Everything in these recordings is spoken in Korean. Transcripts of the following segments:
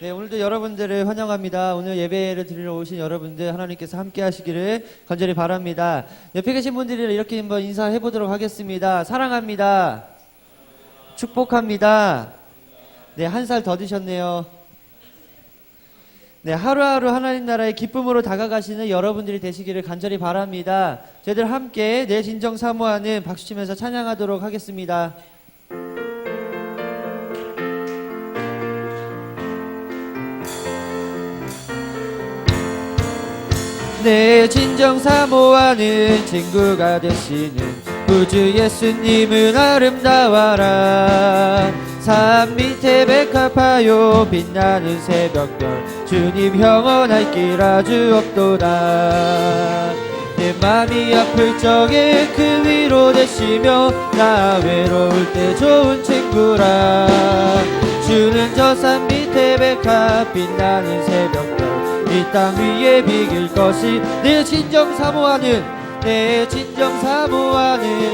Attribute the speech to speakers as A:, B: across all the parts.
A: 네, 오늘도 여러분들을 환영합니다. 오늘 예배를 드리러 오신 여러분들 하나님께서 함께 하시기를 간절히 바랍니다. 옆에 계신 분들이랑 이렇게 한번 인사해 보도록 하겠습니다. 사랑합니다. 축복합니다. 네, 한 살 더 드셨네요. 네, 하루하루 하나님 나라의 기쁨으로 다가가시는 여러분들이 되시기를 간절히 바랍니다. 저희들 함께 내 진정 사모하는 박수 치면서 찬양하도록 하겠습니다. 내 진정 사모하는 친구가 되시는 구주 예수님은 아름다워라. 산 밑에 백합하여 빛나는 새벽별 주님 영원할 길 아주 없도다. 내 맘이 아플 적에 그 위로 되시며 나 외로울 때 좋은 친구라. 주는 저 산 밑에 백합 빛나는 새벽별 이 땅 위에 비길 것이 내 진정 사모하는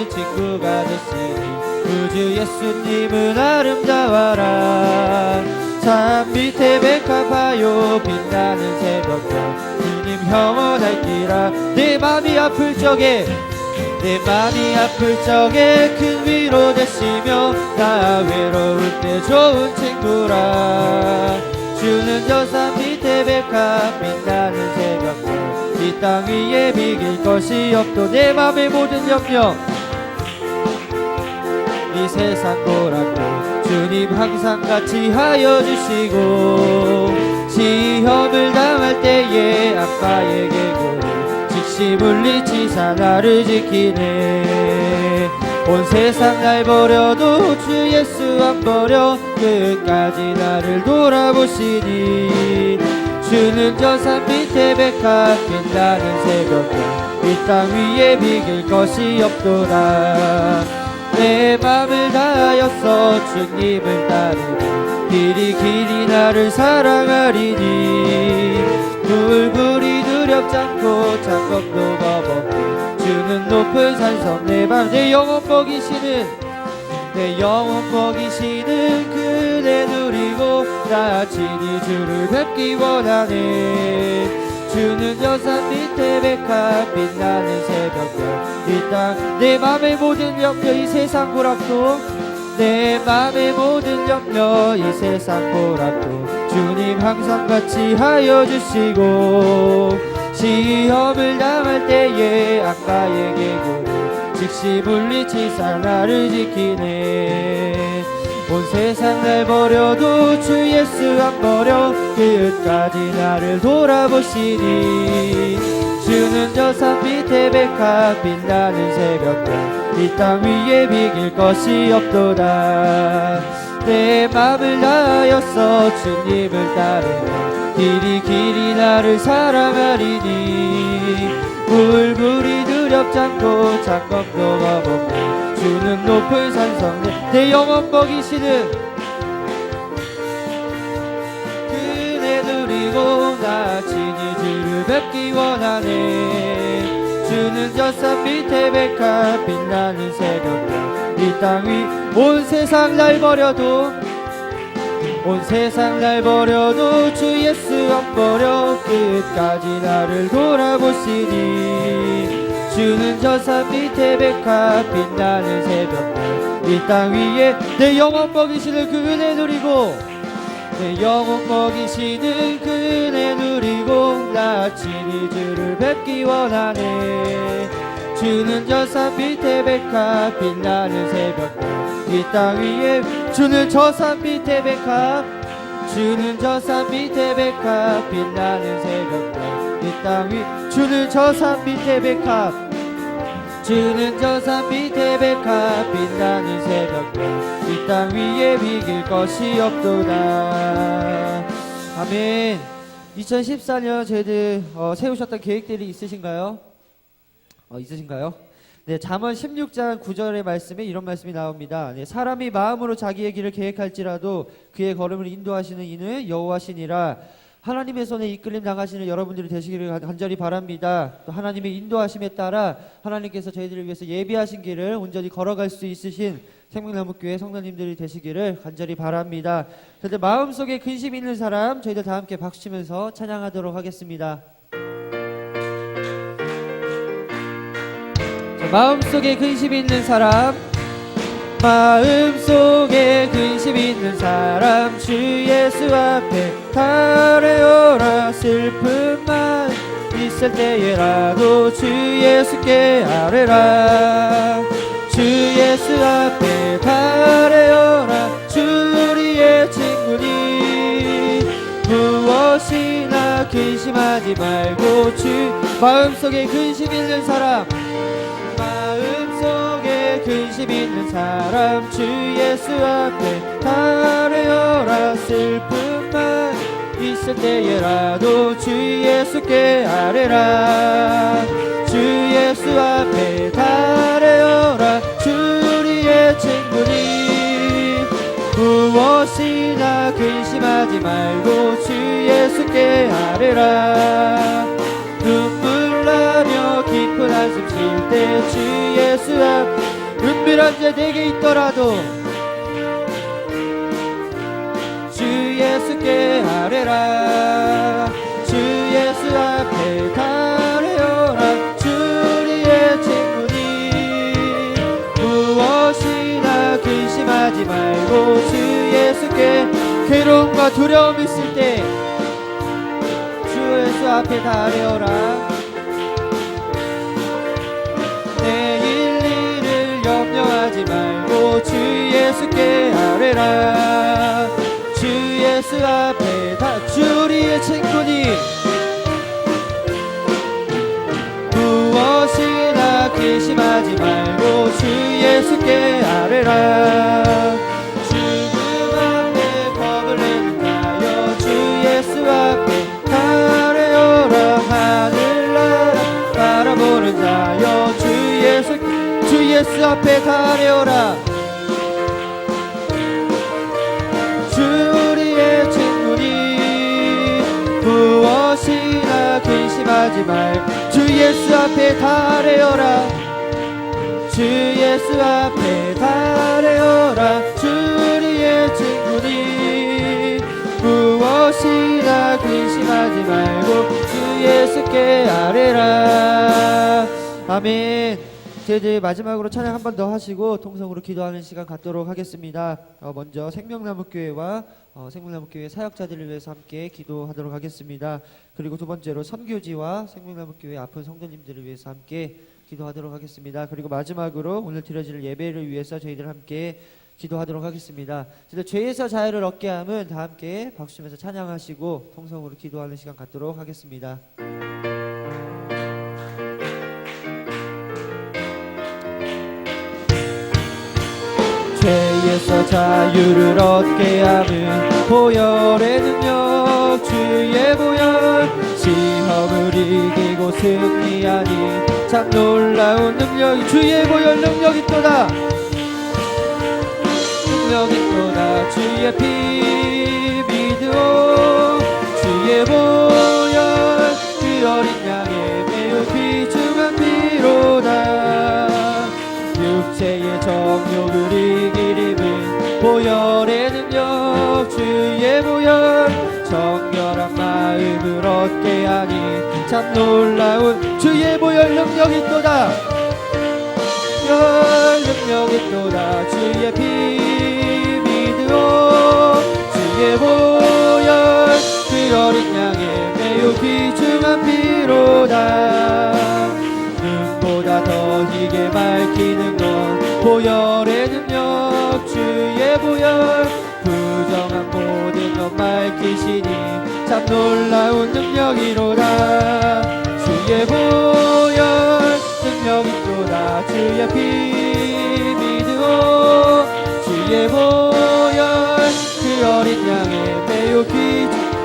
A: 친구가 되시니 구주 예수님은 아름다워라. 산 밑에 백합하여 빛나는 새벽별 주님 영원할 길아. 내 맘이 아플 적에 큰 위로 되시며 나 외로울 때 좋은 친구라. 주는 저 산 밑에 백합 빛나는 새벽별 이 땅 위에 비길 것이 없도. 내 맘의 모든 염려 이 세상 보라고 주님 항상 같이 하여 주시고 시험을 당할 때에 아빠의 개구리 즉시 물리치사 나를 지키네. 온 세상 날 버려도 주 예수 안 버려 끝까지 나를 돌아보시니. 주는 저 산 밑에 백합 빛나는 새벽별 이 땅 위에 비길 것이 없도다. 내 맘을 다하여서 주님을 따르니 길이 나를 사랑하리니. 불불이 두렵지 않고 장검도 겁없고 주는 높은 산성 내 영혼 먹이시는 그대 누리고 나 친히 주를 뵙기 원하네. 주는 저 산 밑에 백합 빛나는 새벽별 이 땅 내 맘의 모든 염려 이 세상 보락도 내 맘의 모든 염려 이 세상 보락도 주님 항상 같이 하여 주시고 시험을 당할 때에 아까의 개구리 즉시 물리치사 나를 지키네. 온 세상 날 버려도 주 예수 안 버려 끝까지 나를 돌아보시니. 주는 저 산 밑에 백합 빛나는 새벽별 이 땅 위에 비길 것이 없도다. 내 맘을 다하여서 주님을 따르며 길이 나를 사랑하리니. 불불이 두렵지 않고 장검도 겁없고 주는 높은 산성 내 영혼 먹이시는 그대 누리고 나 친히 주를 뵙기 원하네. 주는 저 산 밑에 백합 빛나는 새벽별 이 땅 위 온 세상 날 버려도 주 예수 안 버려 끝까지 나를 돌아보시니. 주는 저 산 밑에 백합 빛나는 새벽별 이 땅 위에 내 영혼 먹이시는 그네 누리고 나 친히 주를 뵙기 원하네. 주는 저 산 밑에 백합 빛나는 새벽별 이 땅 위에 주는 저 산 밑에 백합 빛나는 새벽별 이 땅 위 주는 저 산 밑에 백합 빛나는 새벽별 이 땅 위에 비길 것이 없도다. 아멘. 2014년 저희들 세우셨던 계획들이 있으신가요? 네, 잠언 16장 9절의 말씀에 이런 말씀이 나옵니다. 네, 사람이 마음으로 자기의 길을 계획할지라도 그의 걸음을 인도하시는 이는 여호와시니라. 하나님의 손에 이끌림 당하시는 여러분들이 되시기를 간절히 바랍니다. 또 하나님의 인도하심에 따라 하나님께서 저희들을 위해서 예비하신 길을 온전히 걸어갈 수 있으신 생명나무교회 성도님들이 되시기를 간절히 바랍니다. 저희들 마음속에 근심 있는 사람 저희들 다 함께 박수치면서 찬양하도록 하겠습니다. 마음속에 근심 있는 사람, 마음속에 근심 있는 사람, 주 예수 앞에 아뢰어라. 슬픔만 있을 때에라도 주 예수께 아뢰라. 주 예수 앞에 아뢰어라. 주 우리의 친구니 무엇이나 근심하지 말고. 주 마음속에 근심 있는 사람, 마음속에 근심 있는 사람, 주 예수 앞에 아뢰어라. 슬픔만 있을 때에라도 주 예수께 아뢰라. 주 예수 앞에 아뢰어라. 주 우리의 친구니 무엇이나 근심하지 말고 주 예수께 아뢰라. 눈물 나며 깊은 한숨 쉴 때 주 예수 앞 은밀한 자 내게 있더라도 주 예수께 아뢰라. 주 예수 앞에 아뢰어라. 주 우리의 친구니 무엇이나 근심하지 말고 주 예수께. 괴로움과 두려움 있을 때 주 예수 앞에 아뢰어라. 내일 일을 염려하지 말고 주 예수께 아뢰라. 주 예수 앞에 주 우리의 친구니 무엇이나 근심하지 말고 주 예수께 아뢰라. 죽음 앞에 겁을 내는다여 주 예수 앞에 아뢰어라. 하늘나라 바라보는 자여 주 예수 앞에 아뢰어라. 주 우리의 친구니 무엇이나 근심하지 말. 주 예수 앞에 아뢰어라. 주 예수 앞에 아뢰어라. 주 우리의 친구니 무엇이나 근심하지 말고 주 예수께 아뢰라. 아멘. 저희들 마지막으로 찬양 한 번 더 하시고 통성으로 기도하는 시간 갖도록 하겠습니다. 먼저 생명나무교회와 생명나무교회 사역자들을 위해서 함께 기도하도록 하겠습니다. 그리고 두 번째로 선교지와 생명나무교회 아픈 성도님들을 위해서 함께 기도하도록 하겠습니다. 그리고 마지막으로 오늘 드려질 예배를 위해서 저희들 함께 기도하도록 하겠습니다. 죄에서 자유를 얻게 함은 다 함께 박수치면서 찬양하시고 통성으로 기도하는 시간 갖도록 하겠습니다. 죄에서 자유를 얻게 하는 보혈의 능력, 주의 보혈. 시험을 이기고 승리하니 참 놀라운 능력이. 주의 보혈 능력이 또다. 능력이 또다. 주의 피 믿어. 주의 보혈 그 어린 양의 매우 귀중한 피로다. 육체의 정욕을 이기림은 보혈의 능력. 주의 보혈 정결한 마음을 얻게 하니 참 놀라운 주의 보혈 능력이 또다. 보혈 능력이 또다. 주의 피 믿어. 주의 보혈 그 어린 양의 매우 귀중한 피로다. 눈보다 더 희게 밝히는 것 보혈의 능력. 주의 보혈 부정한 모든 것 밝히시니 참 놀라운 능력이로다. 주의 보혈 능력이 또다. 주의 피 믿어. 주의 보혈 그 어린 양의 매우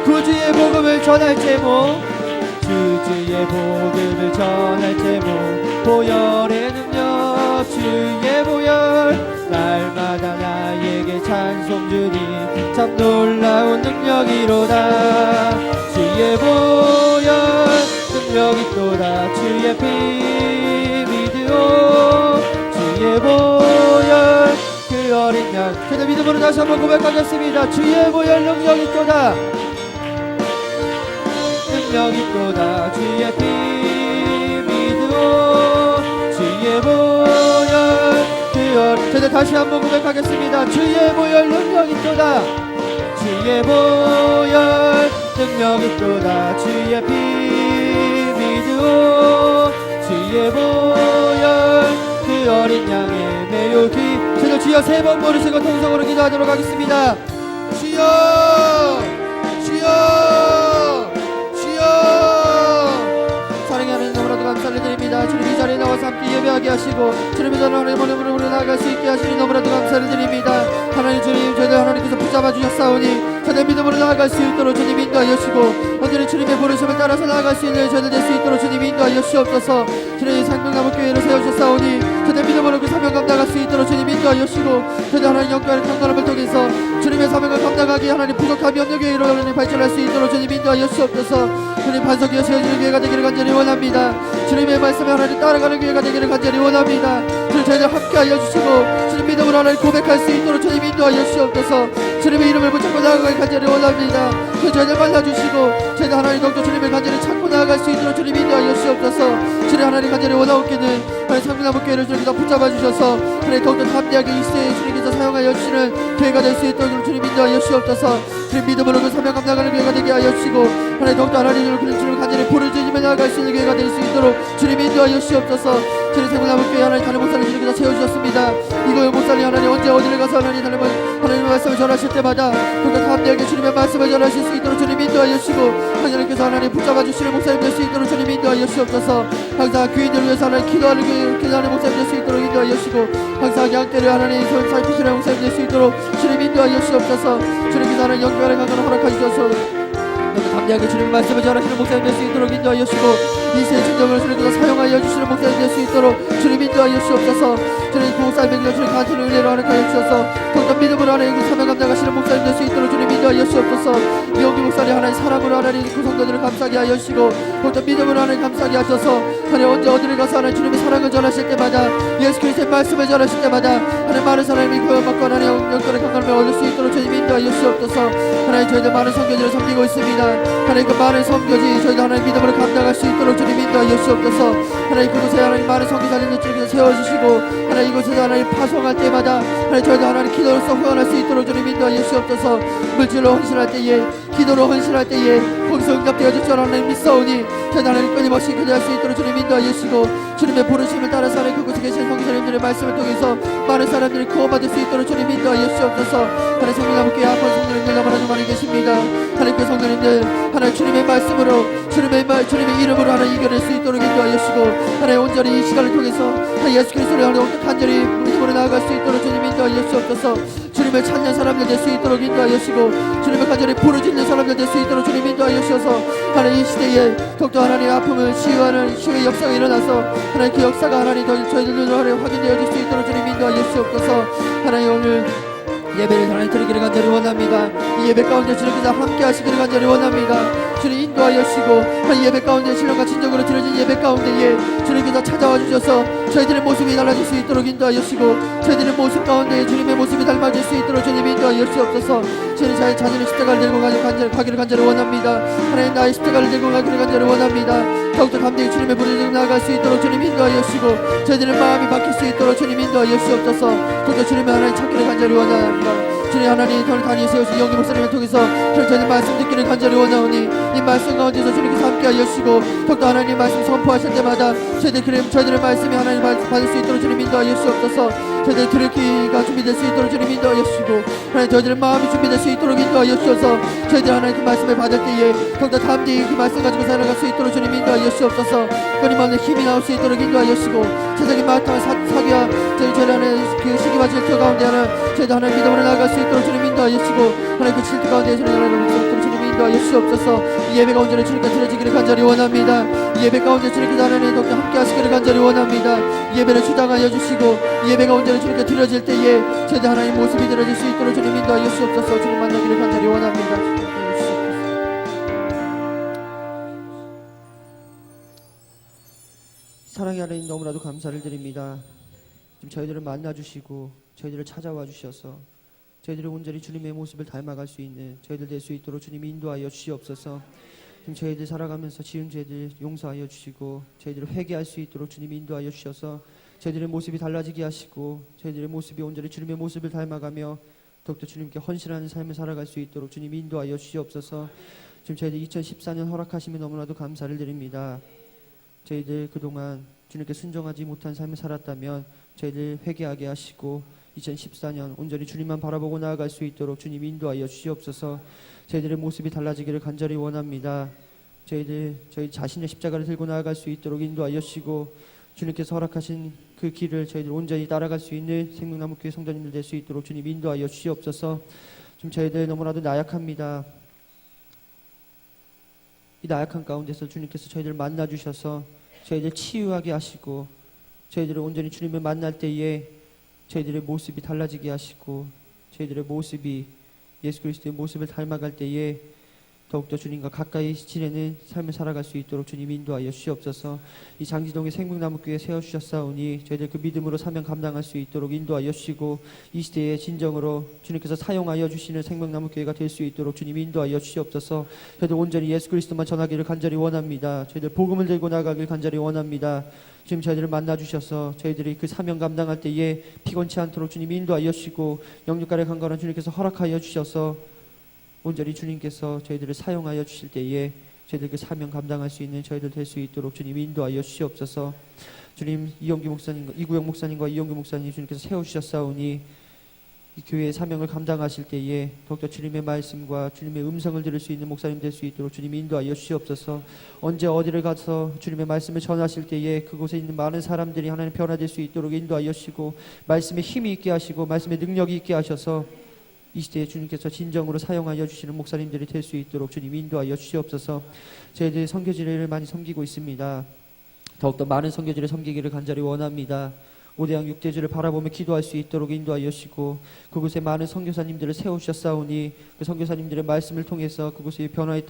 A: 구주의 복음을 전할 제목. 주의 복음을 전할 제목 보혈의 능력. 주의 보혈 날마다 나에게 찬송 주니 참 놀라운 능력이로다. 주의 보혈 능력 있도다 주의 피 믿으오 주의 보혈 그 어린 양 그대 믿음으로 다시 한번 고백하겠습니다. 주의 보혈 능력 있도다 능력 있도다 주의 피 믿으오 주의 보혈 그 어린 그대 다시 한번 고백하겠습니다. 주의 보혈 능력 있도다 주의 보혈 능력 있도다 주의 피 믿으오 주의 보혈 그 어린 양의 매욕이 저도 주여 세 번 부르시고 통성으로 기도하도록 하겠습니다. 주여 주여 주여 사랑의 하나님 너무나도 감사를 드립니다. 주님 이 자리에 나와서 함께 예배하게 하시고 주님의 전을 하나님 오늘으로 나아갈 수 있게 하시니 너무나도 감사를 드립니다. 하나님 주님 저희들 하나님께서 붙잡아 주셨사오니 저희들 믿음으로 나아갈 수 있도록 주님 인도하여 주시고 오늘은 주님의 부르심을 따라서 나아갈 수 있는 저희들 될 수 있도록 주님 인도하여 주시옵소서. 주님이 상경나무교회를 세우셨사오니 저희들 믿음으로 그 사명 감당할 수 있도록 주님 인도하여 주시고 저희들 하나님 영광의 강건함을 통해서 주님의 사명을 감당하기 하나님 부족함이 없는 교회로 하나님 발전할 수 있도록 주님 인도하여 주시옵소서. 주님 반석이여 세워지는 교회가 되기를 간절히 원합니다. 주님의 말씀에 하나님 따라가는 교회가 되기를 간절히 원합니다. 주님 저희들 함께하여 주시고 주님 믿음으로 하나님 고백할 수 있도록 주님 인도하여 주시옵소서. 주님의 이름을 붙잡고 나아가길 간절히 원합니다. 저희들 만나주시고 저희들 하나님 더욱더 주님을 간절히 찾고 나아갈 수 있도록 주님 인도하여 주시옵소서. 주님 하나님 간절히 원하옵기는 하나님 상근나무교회를 주님께서 붙잡아 주셔서 하나님 더욱더 담대하게 이 시대에 주님께서 사용하여 주시는 교회가 될 수 있도록 주님 인도하여 주시옵소서. 주님 믿음으로 그 사명 감당하는 교회가 되게 하여 주시고 하나님 더욱더 하나님으로 그런 주님을 간절히 부르짖으며 나아갈 수 있는 교회가 될 수 있도록 주님 인도하여 주시옵소서. 주님 상근나무교회 하나님 다른 목사님 주님께서 세워주셨습니다. 이거의 목사님 하나님 언제 어디를 가서 하나님의 말씀을 전하실 때마다 더욱더 담대하게 주님의 말씀을 전하실 수 있도록 주님 인도하여 주시고 하나님께서 하나님 붙잡아 주시는 목사님 될 수 있도록 주님 인도하여 주시옵소서. 항상 귀인들을 위해서 하나님 기도하는 목사님 될 수 있도록 인도하여 주시고 항상 양떼를 하나님 손 살피시는 목사님 될 수 있도록 주님 인도하여 주시옵소서. 주님께서 하나님 영광의 강건을 허락하시옵소서. 담대하게 주님의 말씀을 전하시는 목사님 될 수 있도록 인도하여 주시고 이세의 진정을 주님께서 사용하여 주시는 목사님 될 수 있도록 주님 인도하여 주시옵소서. 주님 그 목사님에게 주님 같은 은혜로 허락하여 주셔서 더욱더 믿음으로 하나님 그 사명 감당하시는 목사님 될 수 있도록 주님 인도하여 주시옵소서. 여기 목사님 하나님 사랑으로 하나님 그 성도들을 감싸게 하여 주시고 더욱더 믿음으로 하나님 감싸게 하셔서 하나님 언제 어디를 가서 하나님 주님의 사랑을 전하실 때마다 예수 그리스도의 말씀을 전하실 때마다 하나님 많은 사람이 구원받고 하나님 영권의 강건함을 얻을 수 있도록 주님 인도하여 주시옵소서. 하나님 저희들 많은 선교지를 섬기고 있습니다. 하나님 그 많은 선교지 저희들 하나님 믿음으로 감당할 수 있도록 주님 인도하여 주시옵소서. 하나님 그곳에 하나님 많은 선교사님들 주님께서 세워주시고 하나님 이곳에서 하나님 파송할 때마다 하나님 저희들 하나님 기도로서 후원할 수 있도록 주님 인도하여 주시옵소서. 물질로 헌신할 때에 기도로 헌신할 때에 거기서 응답되어질 줄 하나님 믿사오니 저희들 하나님 끊임없이 기도할 수 있도록 주님 인도하여 주시고 주님의 부르심을 따라서 하나님 그곳에 계신 선교사님들의 말씀을 통해서 많은 사람들이 구원받을 수 있도록 주님 인도하여 주시옵소서. 하나님 성령님께 아픈 성도님들 너무나도 많이 계십니다. 하나님 그 성도님들 하나님 주님의 말씀으로 주님의 이름으로 하나님 이겨낼 수 있도록 인도하여 주시고 하나님 온전히 이 시간을 통해서 하나님 예수 그리스도를 하나님 간절히 믿음으로 나아갈 수 있도록 주님 인도하여 주시옵소서. 주님을 찾는 사람들 될 수 있도록 인도하여 주시고 주님을 간절히 부르짖는 사람들 될 수 있도록 주님 인도하여 주셔서 하나님 이 시대에 더욱더 하나님의 아픔을 치유하는 치유의 역사가 일어나서 하나님 그 역사가 하나님 저희들 눈으로 하나님 확인되어질 수 있도록 주님 인도하여 주시옵소서. 하나님 오늘 예배를 하나님 드리기를 간절히 원합니다. 이 예배 가운데 주님께서 함께 하시기를 간절히 원합니다. 주님 인도하여 주시고 예배 가운데 신령과 진정으로 드려진 예배 가운데에 주님께서 찾아와 주셔서 저희들의 모습이 달라질 수 있도록 인도하여 주시고 저희들의 모습 가운데 주님의 모습이 닮아질 수 있도록 주님 인도하여 주시옵소서. 주님 자의 자신의 십자가를 들고 가기를 간절히 원합니다. 하나님 나의 십자가를 들고 가기를 간절히 원합니다. 더욱더 담대히 주님의 부르짖음 나아갈 수 있도록 주님 인도하여 주시고 저희들의 마음이 바뀔 수 있도록 주님 인도하여 주시옵소서. 더욱더 주님의 하나님 찾기를 간절히 원합니다. 주님 하나님 저를 단위에 세우신 영기 목사님을 통해서 저희들 말씀 듣기를 간절히 원하오니 이 말씀 가운데서 주님께서 함께하여 주시고 더욱더 하나님 말씀 선포하실 때마다 저희들의 말씀이 하나님 받을 수 있도록 주님 인도하여 주시옵소서. 저희들 들을 귀가 준비될 수 있도록 주님 인도하여 주시고 하나님 저희들의 마음이 준비될 수 있도록 인도하여 주셔서 저희들 하나님 그 말씀을 받을 때에 더욱더 담대히 그 말씀 가지고 살아갈 수 있도록 주님 인도하여 주시옵소서. 끊임없는 힘이 나올 수 있도록 인도하여 주시고 세상의 마땅한 사기와 저희 하나님 그 시기와 질투 가운데 저희들 하나님 믿음으로 나아갈 수 있도록 주님 인도하여 주시고 하나님 그 질투 가운데 저희들 하나님 주님 인도하여 주시옵소서. 이 예배 가운데 주님께 드려지기를 간절히 원합니다. 이 예배 가운데 주님께 하나님 더욱더 함께 하시기를 간절히 원합니다. 이 예배를 주장하여 주시고 이 예배 가운데 주님께 드려질 때에 저희들 하나님 모습이 드러질 수 있도록 주님 인도하여 주시옵소서. 주님 만나기를 간절히 원합니다. 하나님 너무나도 감사를 드립니다. 지금 저희들을 만나주시고 저희들을 찾아와 주셔서 저희들이 온전히 주님의 모습을 닮아갈 수 있는 저희들 될 수 있도록 주님 인도하여 주시옵소서. 지금 저희들 살아가면서 지은 죄들 용서하여 주시고 저희들을 회개할 수 있도록 주님 인도하여 주셔서 저희들의 모습이 달라지게 하시고 저희들의 모습이 온전히 주님의 모습을 닮아가며 더욱더 주님께 헌신하는 삶을 살아갈 수 있도록 주님 인도하여 주시옵소서. 지금 저희들 2014년 허락하시면 너무나도 감사를 드립니다. 저희들 그동안 주님께 순종하지 못한 삶을 살았다면 저희들 회개하게 하시고 2014년 온전히 주님만 바라보고 나아갈 수 있도록 주님 인도하여 주시옵소서. 저희들의 모습이 달라지기를 간절히 원합니다. 저희 자신의 십자가를 들고 나아갈 수 있도록 인도하여 주시고 주님께서 허락하신 그 길을 저희들 온전히 따라갈 수 있는 생명나무교회 성도님들 될 수 있도록 주님 인도하여 주시옵소서. 지금 저희들 너무나도 나약합니다. 이 나약한 가운데서 주님께서 저희들을 만나주셔서 저희들 치유하게 하시고 저희들을 온전히 주님을 만날 때에 저희들의 모습이 달라지게 하시고 저희들의 모습이 예수 그리스도의 모습을 닮아갈 때에 더욱더 주님과 가까이 지내는 삶을 살아갈 수 있도록 주님 인도하여 주시옵소서. 이 장지동의 생명나무교회 세워주셨사오니 저희들 그 믿음으로 사명 감당할 수 있도록 인도하여 주시고 이 시대에 진정으로 주님께서 사용하여 주시는 생명나무교회가 될 수 있도록 주님 인도하여 주시옵소서. 저희들 온전히 예수 그리스도만 전하기를 간절히 원합니다. 저희들 복음을 들고 나가길 간절히 원합니다. 주님 저희들을 만나주셔서 저희들이 그 사명 감당할 때에 피곤치 않도록 주님 인도하여 주시고 영육간의 강건한 주님께서 허락하여 주셔서 온전히 주님께서 저희들을 사용하여 주실 때에 저희들 그 사명 감당할 수 있는 저희들 될 수 있도록 주님 인도하여 주시옵소서. 주님 이구영 목사님과 이용규 목사님 주님께서 세우셨사오니 이 교회의 사명을 감당하실 때에 더욱더 주님의 말씀과 주님의 음성을 들을 수 있는 목사님 될 수 있도록 주님 인도하여 주시옵소서. 언제 어디를 가서 주님의 말씀을 전하실 때에 그곳에 있는 많은 사람들이 하나님 변화될 수 있도록 인도하여 주시고 말씀에 힘이 있게 하시고 말씀에 능력이 있게 하셔서 이 시대에 주님께서 진정으로 사용하여 주시는 목사님들이 될 수 있도록 주님 인도하여 주시옵소서. 저희들 선교지를 많이 섬기고 있습니다. 더욱더 많은 선교지를 섬기기를 간절히 원합니다. 5대양 6대주를 바라보며 기도할 수 있도록 인도하여 주시고 그곳에 많은 선교사님들을 세우셨사오니 그 선교사님들의 말씀을 통해서 그곳의 변화의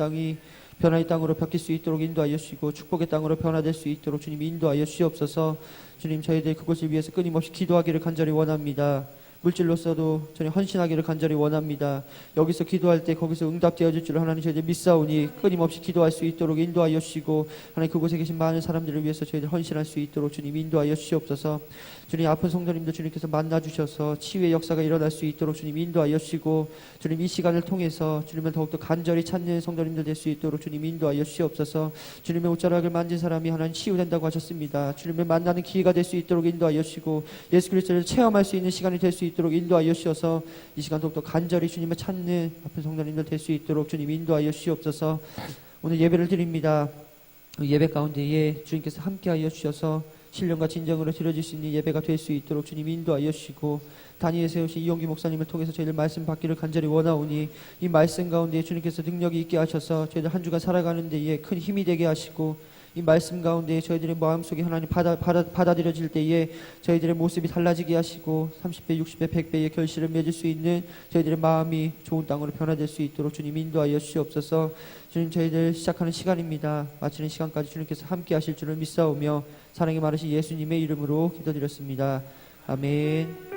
A: 땅으로 바뀔 수 있도록 인도하여 주시고 축복의 땅으로 변화될 수 있도록 주님 인도하여 주시옵소서. 주님 저희들 그곳을 위해서 끊임없이 기도하기를 간절히 원합니다. 물질로서도 전혀 헌신하기를 간절히 원합니다. 여기서 기도할 때 거기서 응답되어질 줄 하나님 저희들 믿사오니 끊임없이 기도할 수 있도록 인도하여 주시고 하나님 그곳에 계신 많은 사람들을 위해서 저희들 헌신할 수 있도록 주님 인도하여 주시옵소서. 주님 아픈 성도님들 주님께서 만나주셔서 치유의 역사가 일어날 수 있도록 주님 인도하여 주시고 주님 이 시간을 통해서 주님을 더욱더 간절히 찾는 성도님들 될 수 있도록 주님 인도하여 주시옵소서. 주님의 옷자락을 만진 사람이 하나님 치유된다고 하셨습니다. 주님을 만나는 기회가 될 수 있도록 인도하여 주시고 예수 그리스도를 체험할 수 있는 시간이 될 수 있도록 인도하여 주셔서 이 시간 더욱더 간절히 주님을 찾는 아픈 성도님들 될 수 있도록 주님 인도하여 주시옵소서. 오늘 예배를 드립니다. 예배 가운데에 주님께서 함께하여 주셔서 신령과 진정으로 드려질 수 있는 예배가 될 수 있도록 주님 인도하여 주시고 단위에 세우신 이용기 목사님을 통해서 저희들 말씀 받기를 간절히 원하오니 이 말씀 가운데 주님께서 능력이 있게 하셔서 저희들 한 주간 살아가는 데에 큰 힘이 되게 하시고 이 말씀 가운데 저희들의 마음속에 하나님 받아들여질 때에 저희들의 모습이 달라지게 하시고 30배, 60배, 100배의 결실을 맺을 수 있는 저희들의 마음이 좋은 땅으로 변화될 수 있도록 주님 인도하여 주시옵소서. 주님 저희들 시작하는 시간입니다. 마치는 시간까지 주님께서 함께 하실 줄을 믿사오며 사랑이 많으신 예수님의 이름으로 기도드렸습니다. 아멘.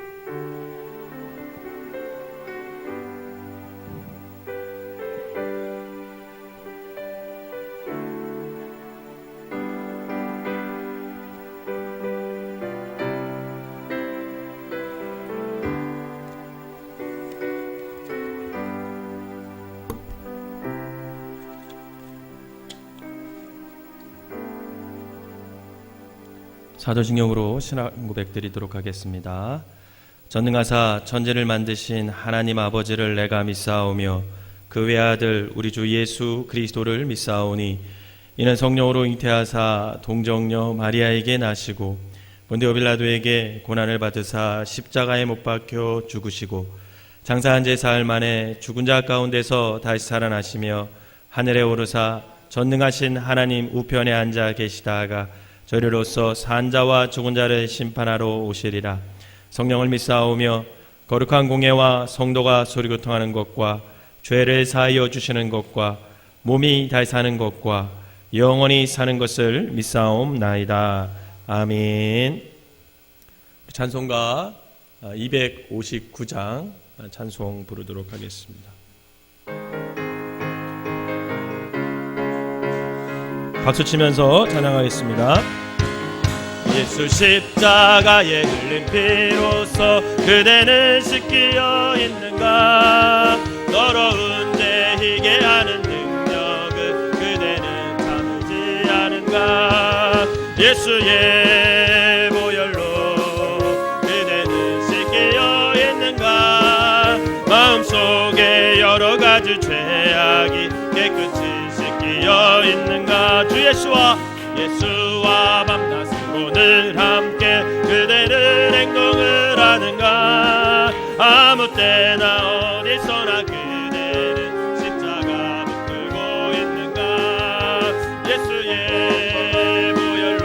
B: 사도신경으로 신앙 고백 드리도록 하겠습니다. 전능하사 천지를 만드신 하나님 아버지를 내가 믿사오며 그 외아들 우리 주 예수 그리스도를 믿사오니 이는 성령으로 잉태하사 동정녀 마리아에게 나시고 본디오 빌라도에게 고난을 받으사 십자가에 못 박혀 죽으시고 장사한 지 사흘 만에 죽은 자 가운데서 다시 살아나시며 하늘에 오르사 전능하신 하나님 우편에 앉아 계시다가 저리로서 산 자와 죽은 자를 심판하러 오시리라. 성령을 믿사오며 거룩한 공예와 성도가 소리교통하는 것과 죄를 사하여 주시는 것과 몸이 다시 사는 것과 영원히 사는 것을 믿사옵나이다. 아멘. 찬송가 259장 찬송 부르도록 하겠습니다. 박수 치면서 찬양하겠습니다. 예수 십자가에 흘린 피로써 그대는 씻기어 있는가. 더러운 죄 희게 하는 능력을 그대는 참지 않은가. 예수의 보혈로 그대는 씻기어 있는가. 마음속에 여러 가지 죄악이 깨끗이 씻기어 있는가. 주 예수와 밤낮으로 늘 함께 그대는 행동을 하는가. 아무 때나 어디서나 그대는 십자가 붙들고 있는가. 예수의 보혈로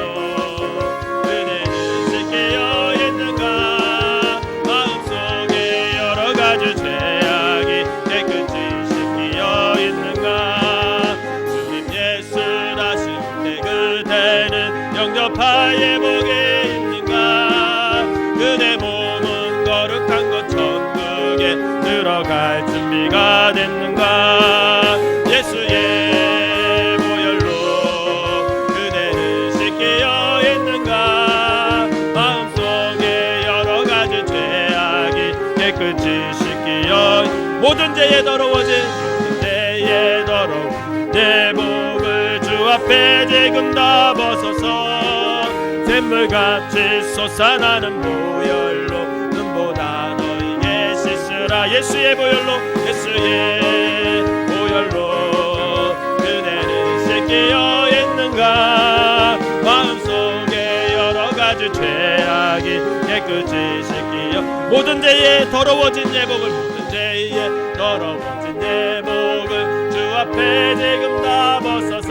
B: 그대는 씻기어 있는가. 마음속에 여러 가지 죄악이 깨끗이 씻기어 있는가. 주님 예수 다시 올 때 그대는 영접할 복에 있는가. 그대 몸은 거룩한 것 천국에 들어갈 준비가 됐는가. 예수의 보혈로 그대는 씻기어 있는가. 마음속에 여러 가지 죄악이 깨끗이 씻기어 모든 죄에 더러워진 죄에 더러운 내 복을 주 앞에 지금 다 벗어서 샘물같이 솟아나는 보혈로 눈보다 너에게 씻으라. 예수의 보혈로 그대는 씻기어 있는가. 마음속에 여러 가지 죄악이 깨끗이 씻기어 모든 죄에 더러워진 내 복을 모든 죄에 더러워진 내 복을 주 앞에 지금 다 벗어서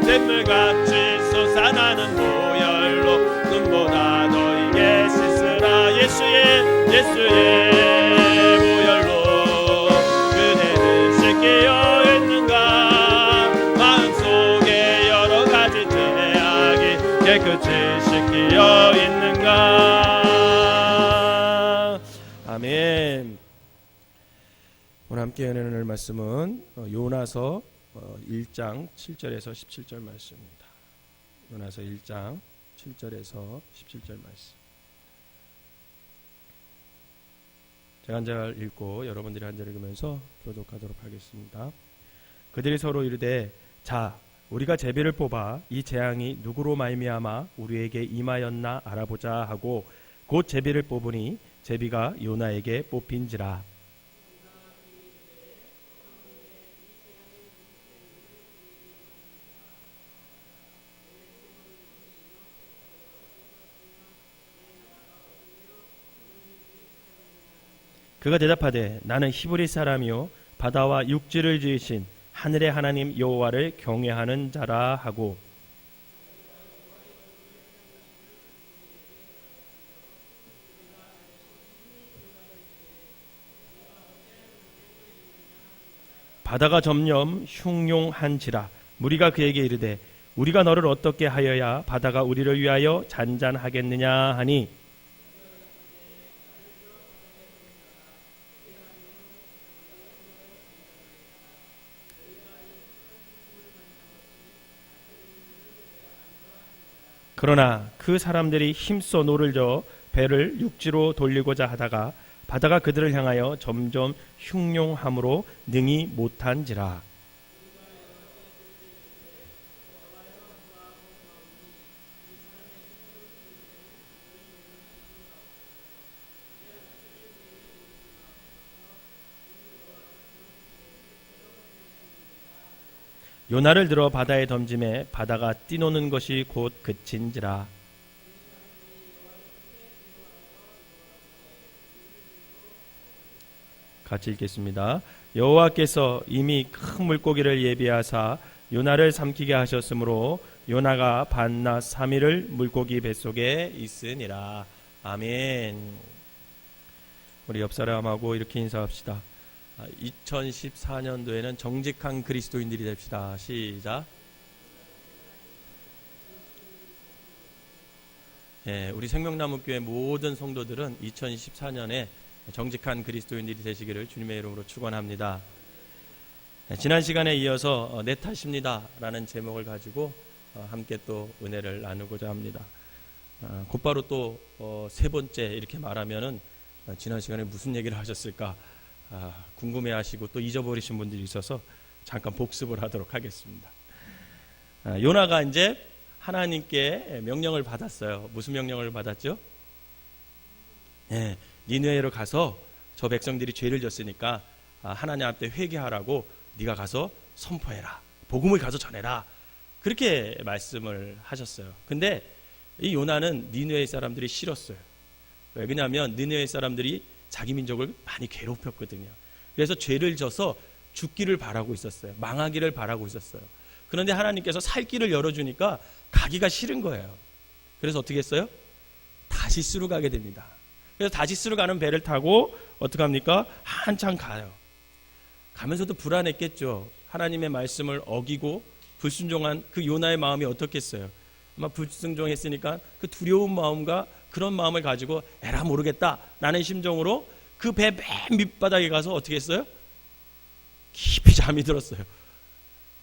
B: 샘물같이 솟아나는 보혈로 눈보다 너에게 씻으라. 예수의 보혈로 그대는 씻기어 있는가. 마음속에 여러 가지 죄악이 깨끗이 씻기어 있는가. 아멘. 오늘 함께 연애할 말씀은 요나서 1장 7절에서 17절 말씀입니다. 요나서 1장 7절에서 17절 말씀. 제가 한 절 읽고 여러분들이 한 절 읽으면서 교독하도록 하겠습니다. 그들이 서로 이르되 자 우리가 제비를 뽑아 이 재앙이 누구로 말미암아 우리에게 임하였나 알아보자 하고 곧 제비를 뽑으니 제비가 요나에게 뽑힌지라. 그가 대답하되 나는 히브리 사람이요 바다와 육지를 지으신 하늘의 하나님 여호와를 경외하는 자라 하고 바다가 점점 흉용한지라. 무리가 그에게 이르되 우리가 너를 어떻게 하여야 바다가 우리를 위하여 잔잔하겠느냐 하니 그러나 그 사람들이 힘써 노를 저어 배를 육지로 돌리고자 하다가 바다가 그들을 향하여 점점 흉용함으로 능히 못한지라. 요나를 들어 바다에 던짐에 바다가 뛰노는 것이 곧 그친지라. 같이 읽겠습니다. 여호와께서 이미 큰 물고기를 예비하사 요나를 삼키게 하셨으므로 요나가 밤낮 3일을 물고기 뱃속에 있으니라. 아멘. 우리 옆 사람하고 이렇게 인사합시다. 2014년도에는 정직한 그리스도인들이 됩시다. 시작. 우리 생명나무교회 모든 성도들은 2024년에 정직한 그리스도인들이 되시기를 주님의 이름으로 축원합니다. 지난 시간에 이어서 내 탓입니다 라는 제목을 가지고 함께 또 은혜를 나누고자 합니다. 곧바로 또 세 번째 이렇게 말하면은 지난 시간에 무슨 얘기를 하셨을까 궁금해하시고 또 잊어버리신 분들이 있어서 잠깐 복습을 하도록 하겠습니다. 요나가 이제 하나님께 명령을 받았어요. 무슨 명령을 받았죠? 니느웨로 가서 저 백성들이 죄를 졌으니까 하나님 앞에 회개하라고 네가 가서 선포해라. 복음을 가서 전해라. 그렇게 말씀을 하셨어요. 근데 이 요나는 니느웨 사람들이 싫었어요. 왜냐하면 니느웨 사람들이 자기 민족을 많이 괴롭혔거든요. 그래서 죄를 져서 죽기를 바라고 있었어요. 망하기를 바라고 있었어요. 그런데 하나님께서 살 길을 열어주니까 가기가 싫은 거예요. 그래서 어떻게 했어요? 다시스로 가게 됩니다. 그래서 다시스로 가는 배를 타고 어떻게 합니까? 한참 가요. 가면서도 불안했겠죠. 하나님의 말씀을 어기고 불순종한 그 요나의 마음이 어떻겠어요? 아마 불순종했으니까 그 두려운 마음과 그런 마음을 가지고 에라 모르겠다 라는 심정으로 그 배 맨 밑바닥에 가서 어떻게 했어요? 깊이 잠이 들었어요.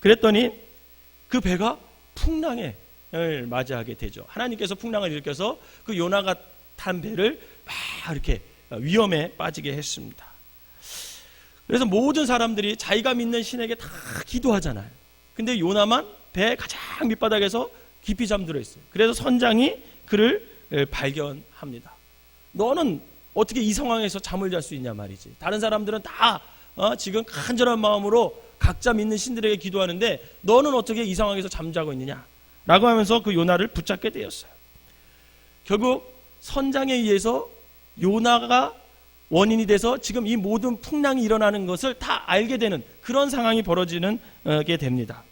B: 그랬더니 그 배가 풍랑을 맞이하게 되죠. 하나님께서 풍랑을 일으켜서 그 요나가 탄 배를 막 이렇게 위험에 빠지게 했습니다. 그래서 모든 사람들이 자기가 믿는 신에게 다 기도하잖아요. 근데 요나만 배 가장 밑바닥에서 깊이 잠들어 있어요. 그래서 선장이 그를 발견합니다. 너는 어떻게 이 상황에서 잠을 잘 수 있냐 말이지. 다른 사람들은 다 지금 간절한 마음으로 각자 믿는 신들에게 기도하는데 너는 어떻게 이 상황에서 잠자고 있느냐 라고 하면서 그 요나를 붙잡게 되었어요. 결국 선장에 의해서 요나가 원인이 돼서 지금 이 모든 풍랑이 일어나는 것을 다 알게 되는 그런 상황이 벌어지게 됩니다.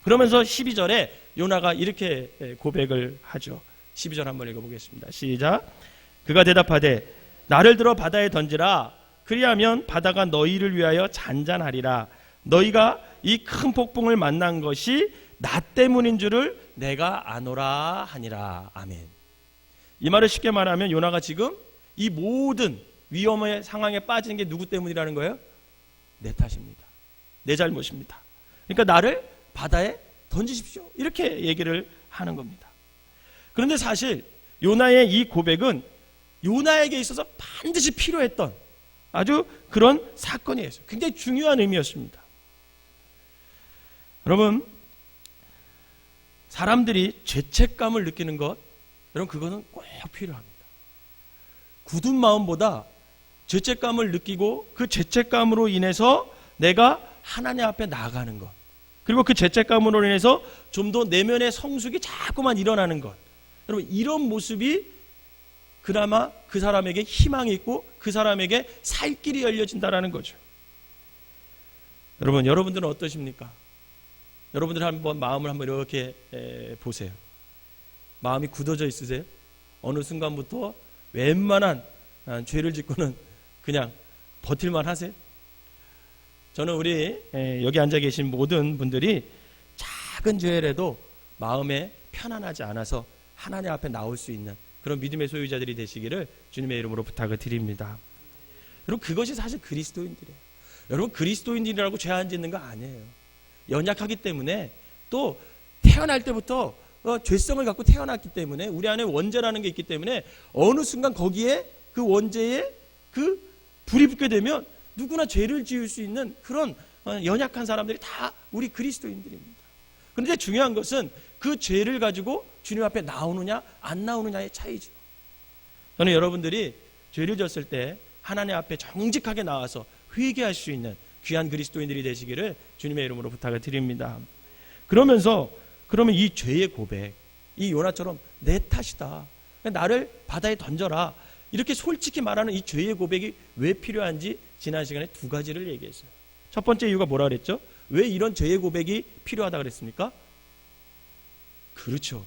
B: 그러면서 12절에 요나가 이렇게 고백을 하죠. 12절 한번 읽어보겠습니다. 시작. 그가 대답하되 나를 들어 바다에 던지라. 그리하면 바다가 너희를 위하여 잔잔하리라. 너희가 이 큰 폭풍을 만난 것이 나 때문인 줄을 내가 아노라 하니라. 아멘. 이 말을 쉽게 말하면 요나가 지금 이 모든 위험의 상황에 빠지는 게 누구 때문이라는 거예요? 내 탓입니다. 내 잘못입니다. 그러니까 나를 바다에 던지십시오. 이렇게 얘기를 하는 겁니다. 그런데 사실 요나의 이 고백은 요나에게 있어서 반드시 필요했던 아주 그런 사건이었어요. 굉장히 중요한 의미였습니다. 여러분, 사람들이 죄책감을 느끼는 것, 여러분 그것은 꼭 필요합니다. 굳은 마음보다 죄책감을 느끼고 그 죄책감으로 인해서 내가 하나님 앞에 나아가는 것, 그리고 그 죄책감으로 인해서 좀 더 내면의 성숙이 자꾸만 일어나는 것, 여러분 이런 모습이 그나마 그 사람에게 희망이 있고 그 사람에게 살 길이 열려진다라는 거죠. 여러분, 여러분들은 어떠십니까? 여러분들 한번 마음을 한번 이렇게 보세요. 마음이 굳어져 있으세요? 어느 순간부터 웬만한 죄를 짓고는 그냥 버틸만 하세요? 저는 우리 여기 앉아 계신 모든 분들이 작은 죄라도 마음에 편안하지 않아서 하나님 앞에 나올 수 있는 그런 믿음의 소유자들이 되시기를 주님의 이름으로 부탁을 드립니다. 여러분 그것이 사실 그리스도인들이에요. 여러분 그리스도인들이라고 죄 안 짓는 거 아니에요. 연약하기 때문에 또 태어날 때부터 죄성을 갖고 태어났기 때문에 우리 안에 원죄라는 게 있기 때문에 어느 순간 거기에 그 원죄에 그 불이 붙게 되면 누구나 죄를 지을 수 있는 그런 연약한 사람들이 다 우리 그리스도인들입니다. 그런데 중요한 것은 그 죄를 가지고 주님 앞에 나오느냐 안 나오느냐의 차이죠. 저는 여러분들이 죄를 졌을 때 하나님 앞에 정직하게 나와서 회개할 수 있는 귀한 그리스도인들이 되시기를 주님의 이름으로 부탁을 드립니다. 그러면 이 죄의 고백, 이 요나처럼 내 탓이다, 나를 바다에 던져라, 이렇게 솔직히 말하는 이 죄의 고백이 왜 필요한지 지난 시간에 두 가지를 얘기했어요. 첫 번째 이유가 뭐라 그랬죠? 왜 이런 죄의 고백이 필요하다 그랬습니까? 그렇죠.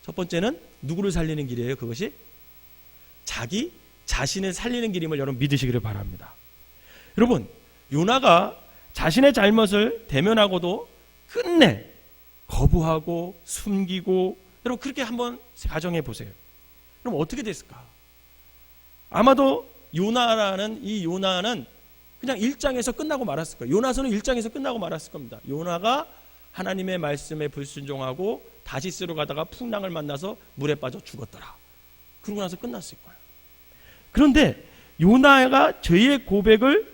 B: 첫 번째는 누구를 살리는 길이에요? 그것이 자기 자신을 살리는 길임을 여러분 믿으시기를 바랍니다. 여러분, 요나가 자신의 잘못을 대면하고도 끝내 거부하고 숨기고, 여러분 그렇게 한번 가정해 보세요. 그럼 어떻게 됐을까? 아마도 요나라는 이 요나는 그냥 1장에서 끝나고 말았을 거예요. 요나서는 1장에서 끝나고 말았을 겁니다. 요나가 하나님의 말씀에 불순종하고 다시스로 가다가 풍랑을 만나서 물에 빠져 죽었더라. 그러고 나서 끝났을 거예요. 그런데 요나가 죄의 고백을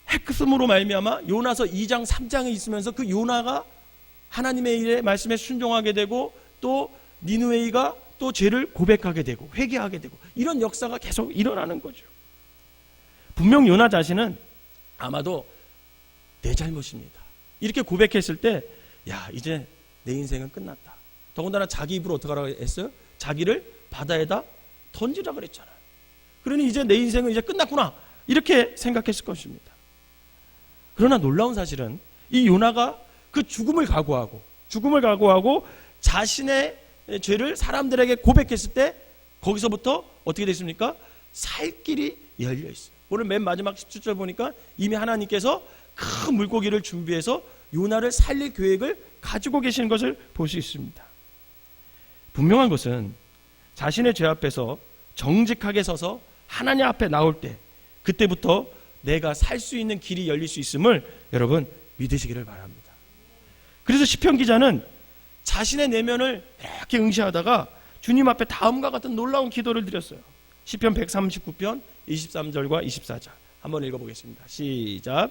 B: 했음으로 말미암아 요나서 2장 3장에 있으면서 그 요나가 하나님의 일에 말씀에 순종하게 되고 또 니느웨이가 또 죄를 고백하게 되고 회개하게 되고 이런 역사가 계속 일어나는 거죠. 분명 요나 자신은 아마도 내 잘못입니다 이렇게 고백했을 때 야 이제 내 인생은 끝났다. 더군다나 자기 입으로 어떻게 하라고 했어요? 자기를 바다에다 던지라 그랬잖아요. 그러니 이제 내 인생은 이제 끝났구나 이렇게 생각했을 것입니다. 그러나 놀라운 사실은 이 요나가 그 죽음을 각오하고 자신의 죄를 사람들에게 고백했을 때 거기서부터 어떻게 됐습니까? 살 길이 열려 있어요. 오늘 맨 마지막 17절 보니까 이미 하나님께서 큰 물고기를 준비해서 요나를 살릴 계획을 가지고 계시는 것을 볼 수 있습니다. 분명한 것은 자신의 죄 앞에서 정직하게 서서 하나님 앞에 나올 때 그때부터 내가 살 수 있는 길이 열릴 수 있음을 여러분 믿으시기를 바랍니다. 그래서 시편 기자는 자신의 내면을 이렇게 응시하다가 주님 앞에 다음과 같은 놀라운 기도를 드렸어요. 시편 139편 23절과 24절 한번 읽어보겠습니다. 시작.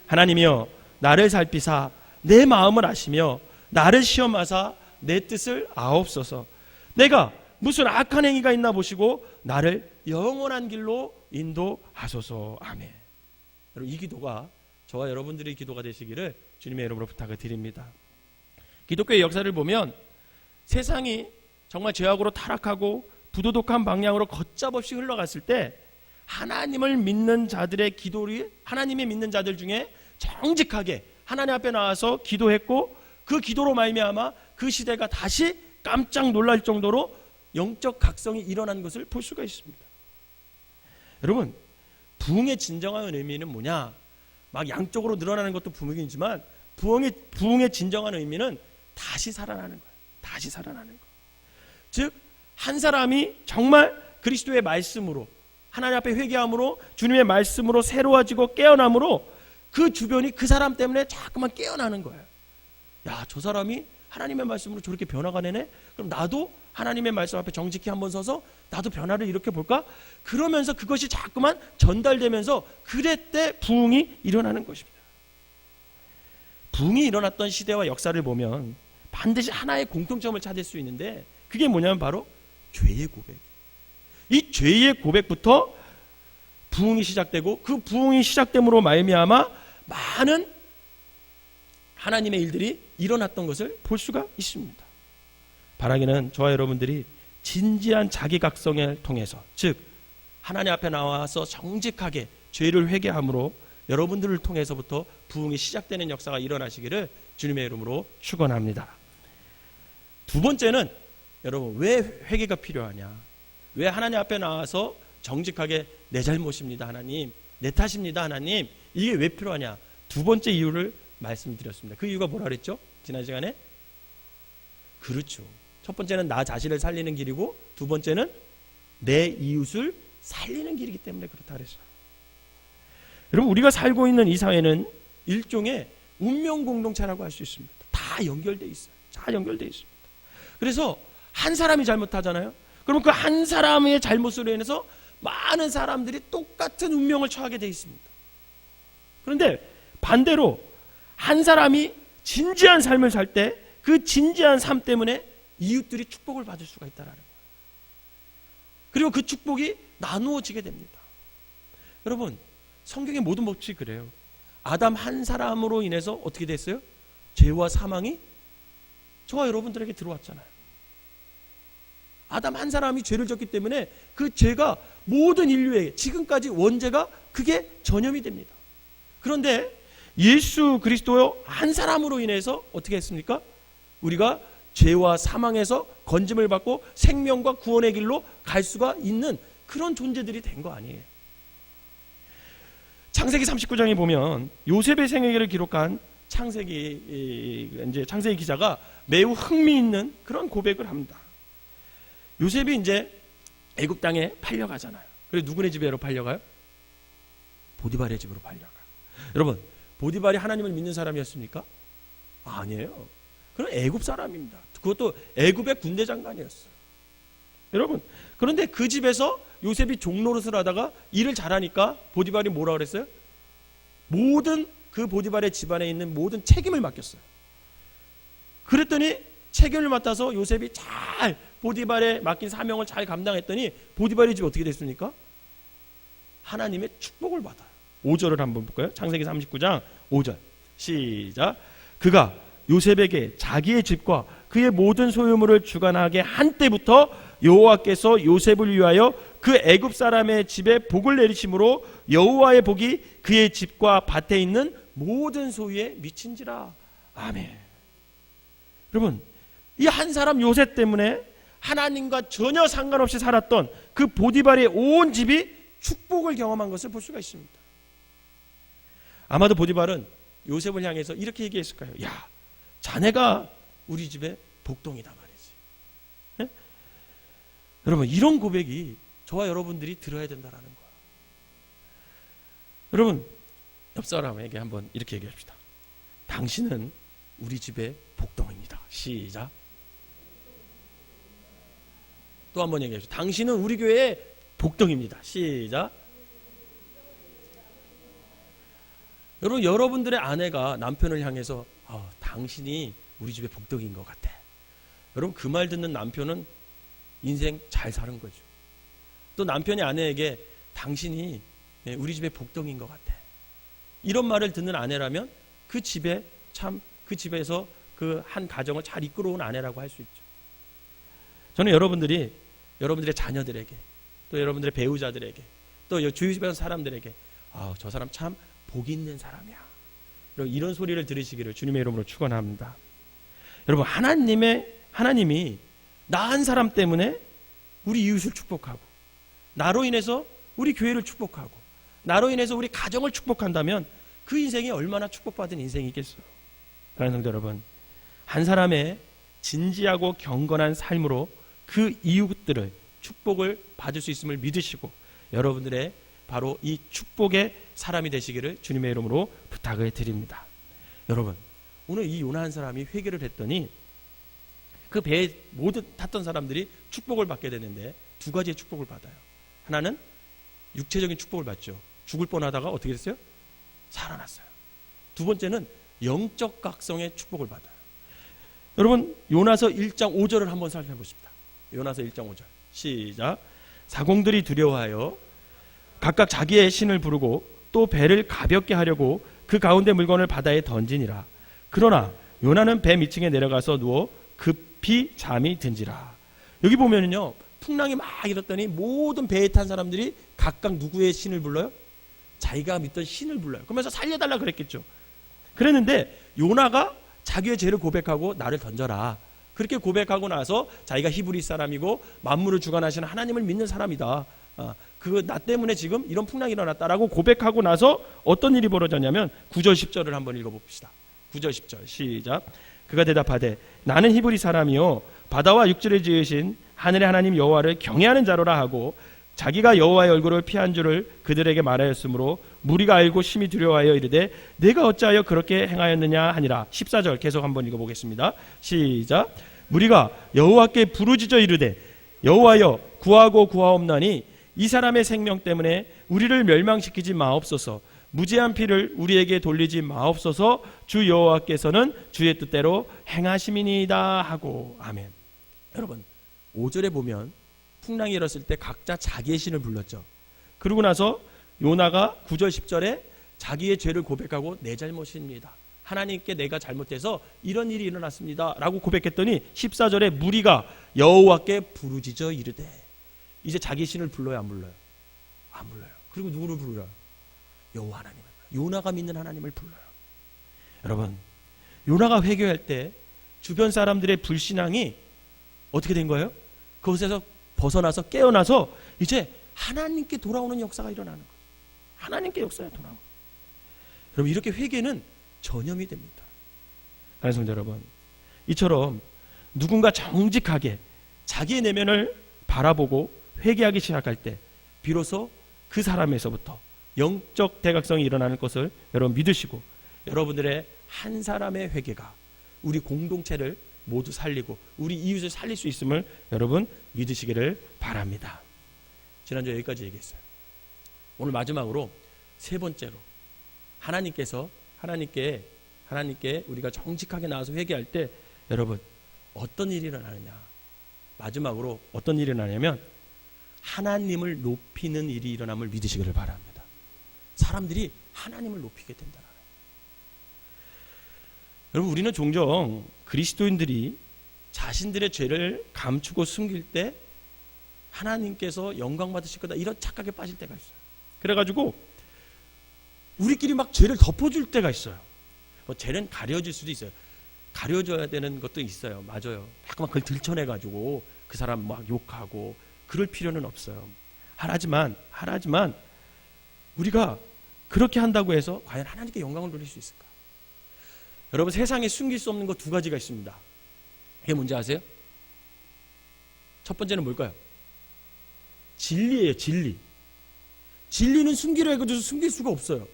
B: 하나님이여 나를 살피사 내 마음을 아시며 나를 시험하사 내 뜻을 아옵소서. 내가 무슨 악한 행위가 있나 보시고 나를 영원한 길로 인도하소서. 아멘. 여러분 이 기도가 저와 여러분들의 기도가 되시기를 주님의 이름으로 부탁을 드립니다. 기독교의 역사를 보면 세상이 정말 죄악으로 타락하고 부도덕한 방향으로 걷잡없이 흘러갔을 때 하나님을 믿는 자들의 기도를 하나님의 믿는 자들 중에 정직하게 하나님 앞에 나와서 기도했고 그 기도로 말미암아 그 시대가 다시 깜짝 놀랄 정도로 영적 각성이 일어난 것을 볼 수가 있습니다. 여러분 부흥의 진정한 의미는 뭐냐? 막 양쪽으로 늘어나는 것도 부흥이지만 부흥의 진정한 의미는 다시 살아나는 거예요. 다시 살아나는 거. 즉 한 사람이 정말 그리스도의 말씀으로 하나님 앞에 회개함으로 주님의 말씀으로 새로워지고 깨어남으로 그 주변이 그 사람 때문에 자꾸만 깨어나는 거예요. 야, 저 사람이 하나님의 말씀으로 저렇게 변화가 되네? 그럼 나도 하나님의 말씀 앞에 정직히 한번 서서 나도 변화를 이렇게 볼까? 그러면서 그것이 자꾸만 전달되면서 그때 부흥이 일어나는 것입니다. 부흥이 일어났던 시대와 역사를 보면 반드시 하나의 공통점을 찾을 수 있는데 그게 뭐냐면 바로 죄의 고백. 이 죄의 고백부터 부흥이 시작되고 그 부흥이 시작됨으로 말미암아 많은 하나님의 일들이 일어났던 것을 볼 수가 있습니다. 바라기는 저와 여러분들이 진지한 자기각성을 통해서 즉 하나님 앞에 나와서 정직하게 죄를 회개함으로 여러분들을 통해서부터 부흥이 시작되는 역사가 일어나시기를 주님의 이름으로 축원합니다. 두 번째는 여러분 왜 회개가 필요하냐? 왜 하나님 앞에 나와서 정직하게 내 잘못입니다 하나님, 내 탓입니다 하나님, 이게 왜 필요하냐? 두 번째 이유를 말씀드렸습니다. 그 이유가 뭐라 그랬죠? 지난 시간에? 그렇죠. 첫 번째는 나 자신을 살리는 길이고 두 번째는 내 이웃을 살리는 길이기 때문에 그렇다 그랬어요. 여러분 우리가 살고 있는 이 사회는 일종의 운명 공동체라고 할 수 있습니다. 다 연결돼 있어요. 다 연결돼 있습니다. 그래서 한 사람이 잘못하잖아요. 그럼 그 한 사람의 잘못으로 인해서 많은 사람들이 똑같은 운명을 처하게 돼 있습니다. 그런데 반대로 한 사람이 진지한 삶을 살 때 그 진지한 삶 때문에 이웃들이 축복을 받을 수가 있다는 거예요. 그리고 그 축복이 나누어지게 됩니다. 여러분 성경의 모든 법칙이 그래요. 아담 한 사람으로 인해서 어떻게 됐어요? 죄와 사망이 저와 여러분들에게 들어왔잖아요. 아담 한 사람이 죄를 졌기 때문에 그 죄가 모든 인류에게 지금까지 원죄가 그게 전염이 됩니다. 그런데 예수 그리스도 한 사람으로 인해서 어떻게 했습니까? 우리가 죄와 사망에서 건짐을 받고 생명과 구원의 길로 갈 수가 있는 그런 존재들이 된 거 아니에요. 창세기 39장에 보면 요셉의 생애를 기록한 창세기 기자가 매우 흥미있는 그런 고백을 합니다. 요셉이 이제 애굽 땅에 팔려가잖아요. 그리고 누구네 집으로 팔려가요? 보디발의 집으로 팔려가. 여러분, 보디발이 하나님을 믿는 사람이었습니까? 아니에요. 그건 애굽 사람입니다. 그것도 애굽의 군대 장관이었어요. 여러분, 그런데 그 집에서 요셉이 종노릇을 하다가 일을 잘하니까 보디발이 뭐라 그랬어요? 모든 그 보디발의 집안에 있는 모든 책임을 맡겼어요. 그랬더니 책임을 맡아서 요셉이 잘 보디발에 맡긴 사명을 잘 감당했더니 보디발의 집이 어떻게 됐습니까? 하나님의 축복을 받아요. 5절을 한번 볼까요? 창세기 39장 5절 시작. 그가 요셉에게 자기의 집과 그의 모든 소유물을 주관하게 한 때부터 여호와께서 요셉을 위하여 그 애굽 사람의 집에 복을 내리심으로 여호와의 복이 그의 집과 밭에 있는 모든 소유에 미친지라. 아멘. 여러분, 이 한 사람 요셉 때문에 하나님과 전혀 상관없이 살았던 그 보디발의 온 집이 축복을 경험한 것을 볼 수가 있습니다. 아마도 보디발은 요셉을 향해서 이렇게 얘기했을 거예요. 야, 자네가 우리 집의 복동이다 말이지. 네? 여러분, 이런 고백이 저와 여러분들이 들어야 된다라는 거예요. 여러분, 옆 사람에게 한번 이렇게 얘기합시다. 당신은 우리 집의 복동입니다. 시작. 또 한번 얘기합시다. 당신은 우리 교회의 복동입니다. 시작. 여러분, 여러분들의 아내가 남편을 향해서 당신이 우리 집의 복덕인 것 같아. 여러분, 그 말 듣는 남편은 인생 잘 사는 거죠. 또 남편이 아내에게 당신이 우리 집의 복덕인 것 같아. 이런 말을 듣는 아내라면 그 집에 참 그 집에서 그 한 가정을 잘 이끌어온 아내라고 할 수 있죠. 저는 여러분들의 자녀들에게 또 여러분들의 배우자들에게 또 주위주변 사람들에게 저 사람 참 복 있는 사람이야. 이런 소리를 들으시기를 주님의 이름으로 축원합니다. 여러분, 하나님이 나 한 사람 때문에 우리 이웃을 축복하고 나로 인해서 우리 교회를 축복하고 나로 인해서 우리 가정을 축복한다면 그 인생이 얼마나 축복받은 인생이겠어요. 그러나 성도 여러분, 한 사람의 진지하고 경건한 삶으로 그 이웃들을 축복을 받을 수 있음을 믿으시고 여러분들의 바로 이 축복의 사람이 되시기를 주님의 이름으로 부탁을 드립니다. 여러분, 오늘 이 요나 한 사람이 회개를 했더니 그 배에 모두 탔던 사람들이 축복을 받게 되는데 두 가지의 축복을 받아요. 하나는 육체적인 축복을 받죠. 죽을 뻔하다가 어떻게 됐어요? 살아났어요. 두 번째는 영적 각성의 축복을 받아요. 여러분, 요나서 1장 5절을 한번 살펴보십시다. 요나서 1장 5절 시작. 사공들이 두려워하여 각각 자기의 신을 부르고 또 배를 가볍게 하려고 그 가운데 물건을 바다에 던지니라. 그러나 요나는 배 밑층에 내려가서 누워 급히 잠이 든지라. 여기 보면은요, 풍랑이 막 일었더니 모든 배에 탄 사람들이 각각 누구의 신을 불러요? 자기가 믿던 신을 불러요. 그러면서 살려달라 그랬겠죠. 그랬는데 요나가 자기의 죄를 고백하고 나를 던져라. 그렇게 고백하고 나서 자기가 히브리 사람이고 만물을 주관하시는 하나님을 믿는 사람이다. 그 나 때문에 지금 이런 풍랑이 일어났다라고 고백하고 나서 어떤 일이 벌어졌냐면 9절 10절을 한번 읽어봅시다. 9절 10절 시작. 그가 대답하되 나는 히브리 사람이요 바다와 육지를 지으신 하늘의 하나님 여호와를 경외하는 자로라 하고 자기가 여호와의 얼굴을 피한 줄을 그들에게 말하였으므로 무리가 알고 심히 두려워하여 이르되 내가 어찌하여 그렇게 행하였느냐 하니라. 14절 계속 한번 읽어보겠습니다. 시작. 무리가 여호와께 부르짖어 이르되 여호와여 구하고 구하옵나니 이 사람의 생명 때문에 우리를 멸망시키지 마옵소서. 무죄한 피를 우리에게 돌리지 마옵소서. 주 여호와께서는 주의 뜻대로 행하심이니이다 하고. 아멘. 여러분, 5절에 보면 풍랑이 일었을 때 각자 자기의 신을 불렀죠. 그러고 나서 요나가 9절 10절에 자기의 죄를 고백하고 내 잘못입니다. 하나님께 내가 잘못해서 이런 일이 일어났습니다 라고 고백했더니 14절에 무리가 여호와께 부르짖어 이르되. 이제 자기 신을 불러요, 안 불러요? 안 불러요. 그리고 누구를 불러요? 여호와 하나님을 불러요. 요나가 믿는 하나님을 불러요. 여러분, 요나가 회개할 때 주변 사람들의 불신앙이 어떻게 된 거예요? 그것에서 벗어나서 깨어나서 이제 하나님께 돌아오는 역사가 일어나는 거예요. 하나님께 역사가 돌아오는 거예요. 여러분, 이렇게 회개는 전염이 됩니다. 그래서 여러분, 이처럼 누군가 정직하게 자기의 내면을 바라보고 회개하기 시작할 때 비로소 그 사람에서부터 영적 대각성이 일어나는 것을 여러분 믿으시고, 여러분들의 한 사람의 회개가 우리 공동체를 모두 살리고 우리 이웃을 살릴 수 있음을 여러분 믿으시기를 바랍니다. 지난주에 여기까지 얘기했어요. 오늘 마지막으로 세 번째로 하나님께 우리가 정직하게 나와서 회개할 때 여러분 어떤 일이 일어나느냐, 마지막으로 어떤 일이 일어나냐면 하나님을 높이는 일이 일어남을 믿으시기를 바랍니다. 사람들이 하나님을 높이게 된다는 거예요. 여러분, 우리는 종종 그리스도인들이 자신들의 죄를 감추고 숨길 때 하나님께서 영광 받으실 거다, 이런 착각에 빠질 때가 있어요. 그래가지고 우리끼리 막 죄를 덮어줄 때가 있어요. 뭐 죄는 가려질 수도 있어요. 가려져야 되는 것도 있어요. 맞아요. 자꾸만 그걸 들춰내가지고 그 사람 막 욕하고 그럴 필요는 없어요. 하지만 우리가 그렇게 한다고 해서 과연 하나님께 영광을 돌릴 수 있을까? 여러분, 세상에 숨길 수 없는 것 두 가지가 있습니다. 그게 뭔지 아세요? 첫 번째는 뭘까요? 진리예요. 진리는 숨기려 해가지고 숨길 수가 없어요.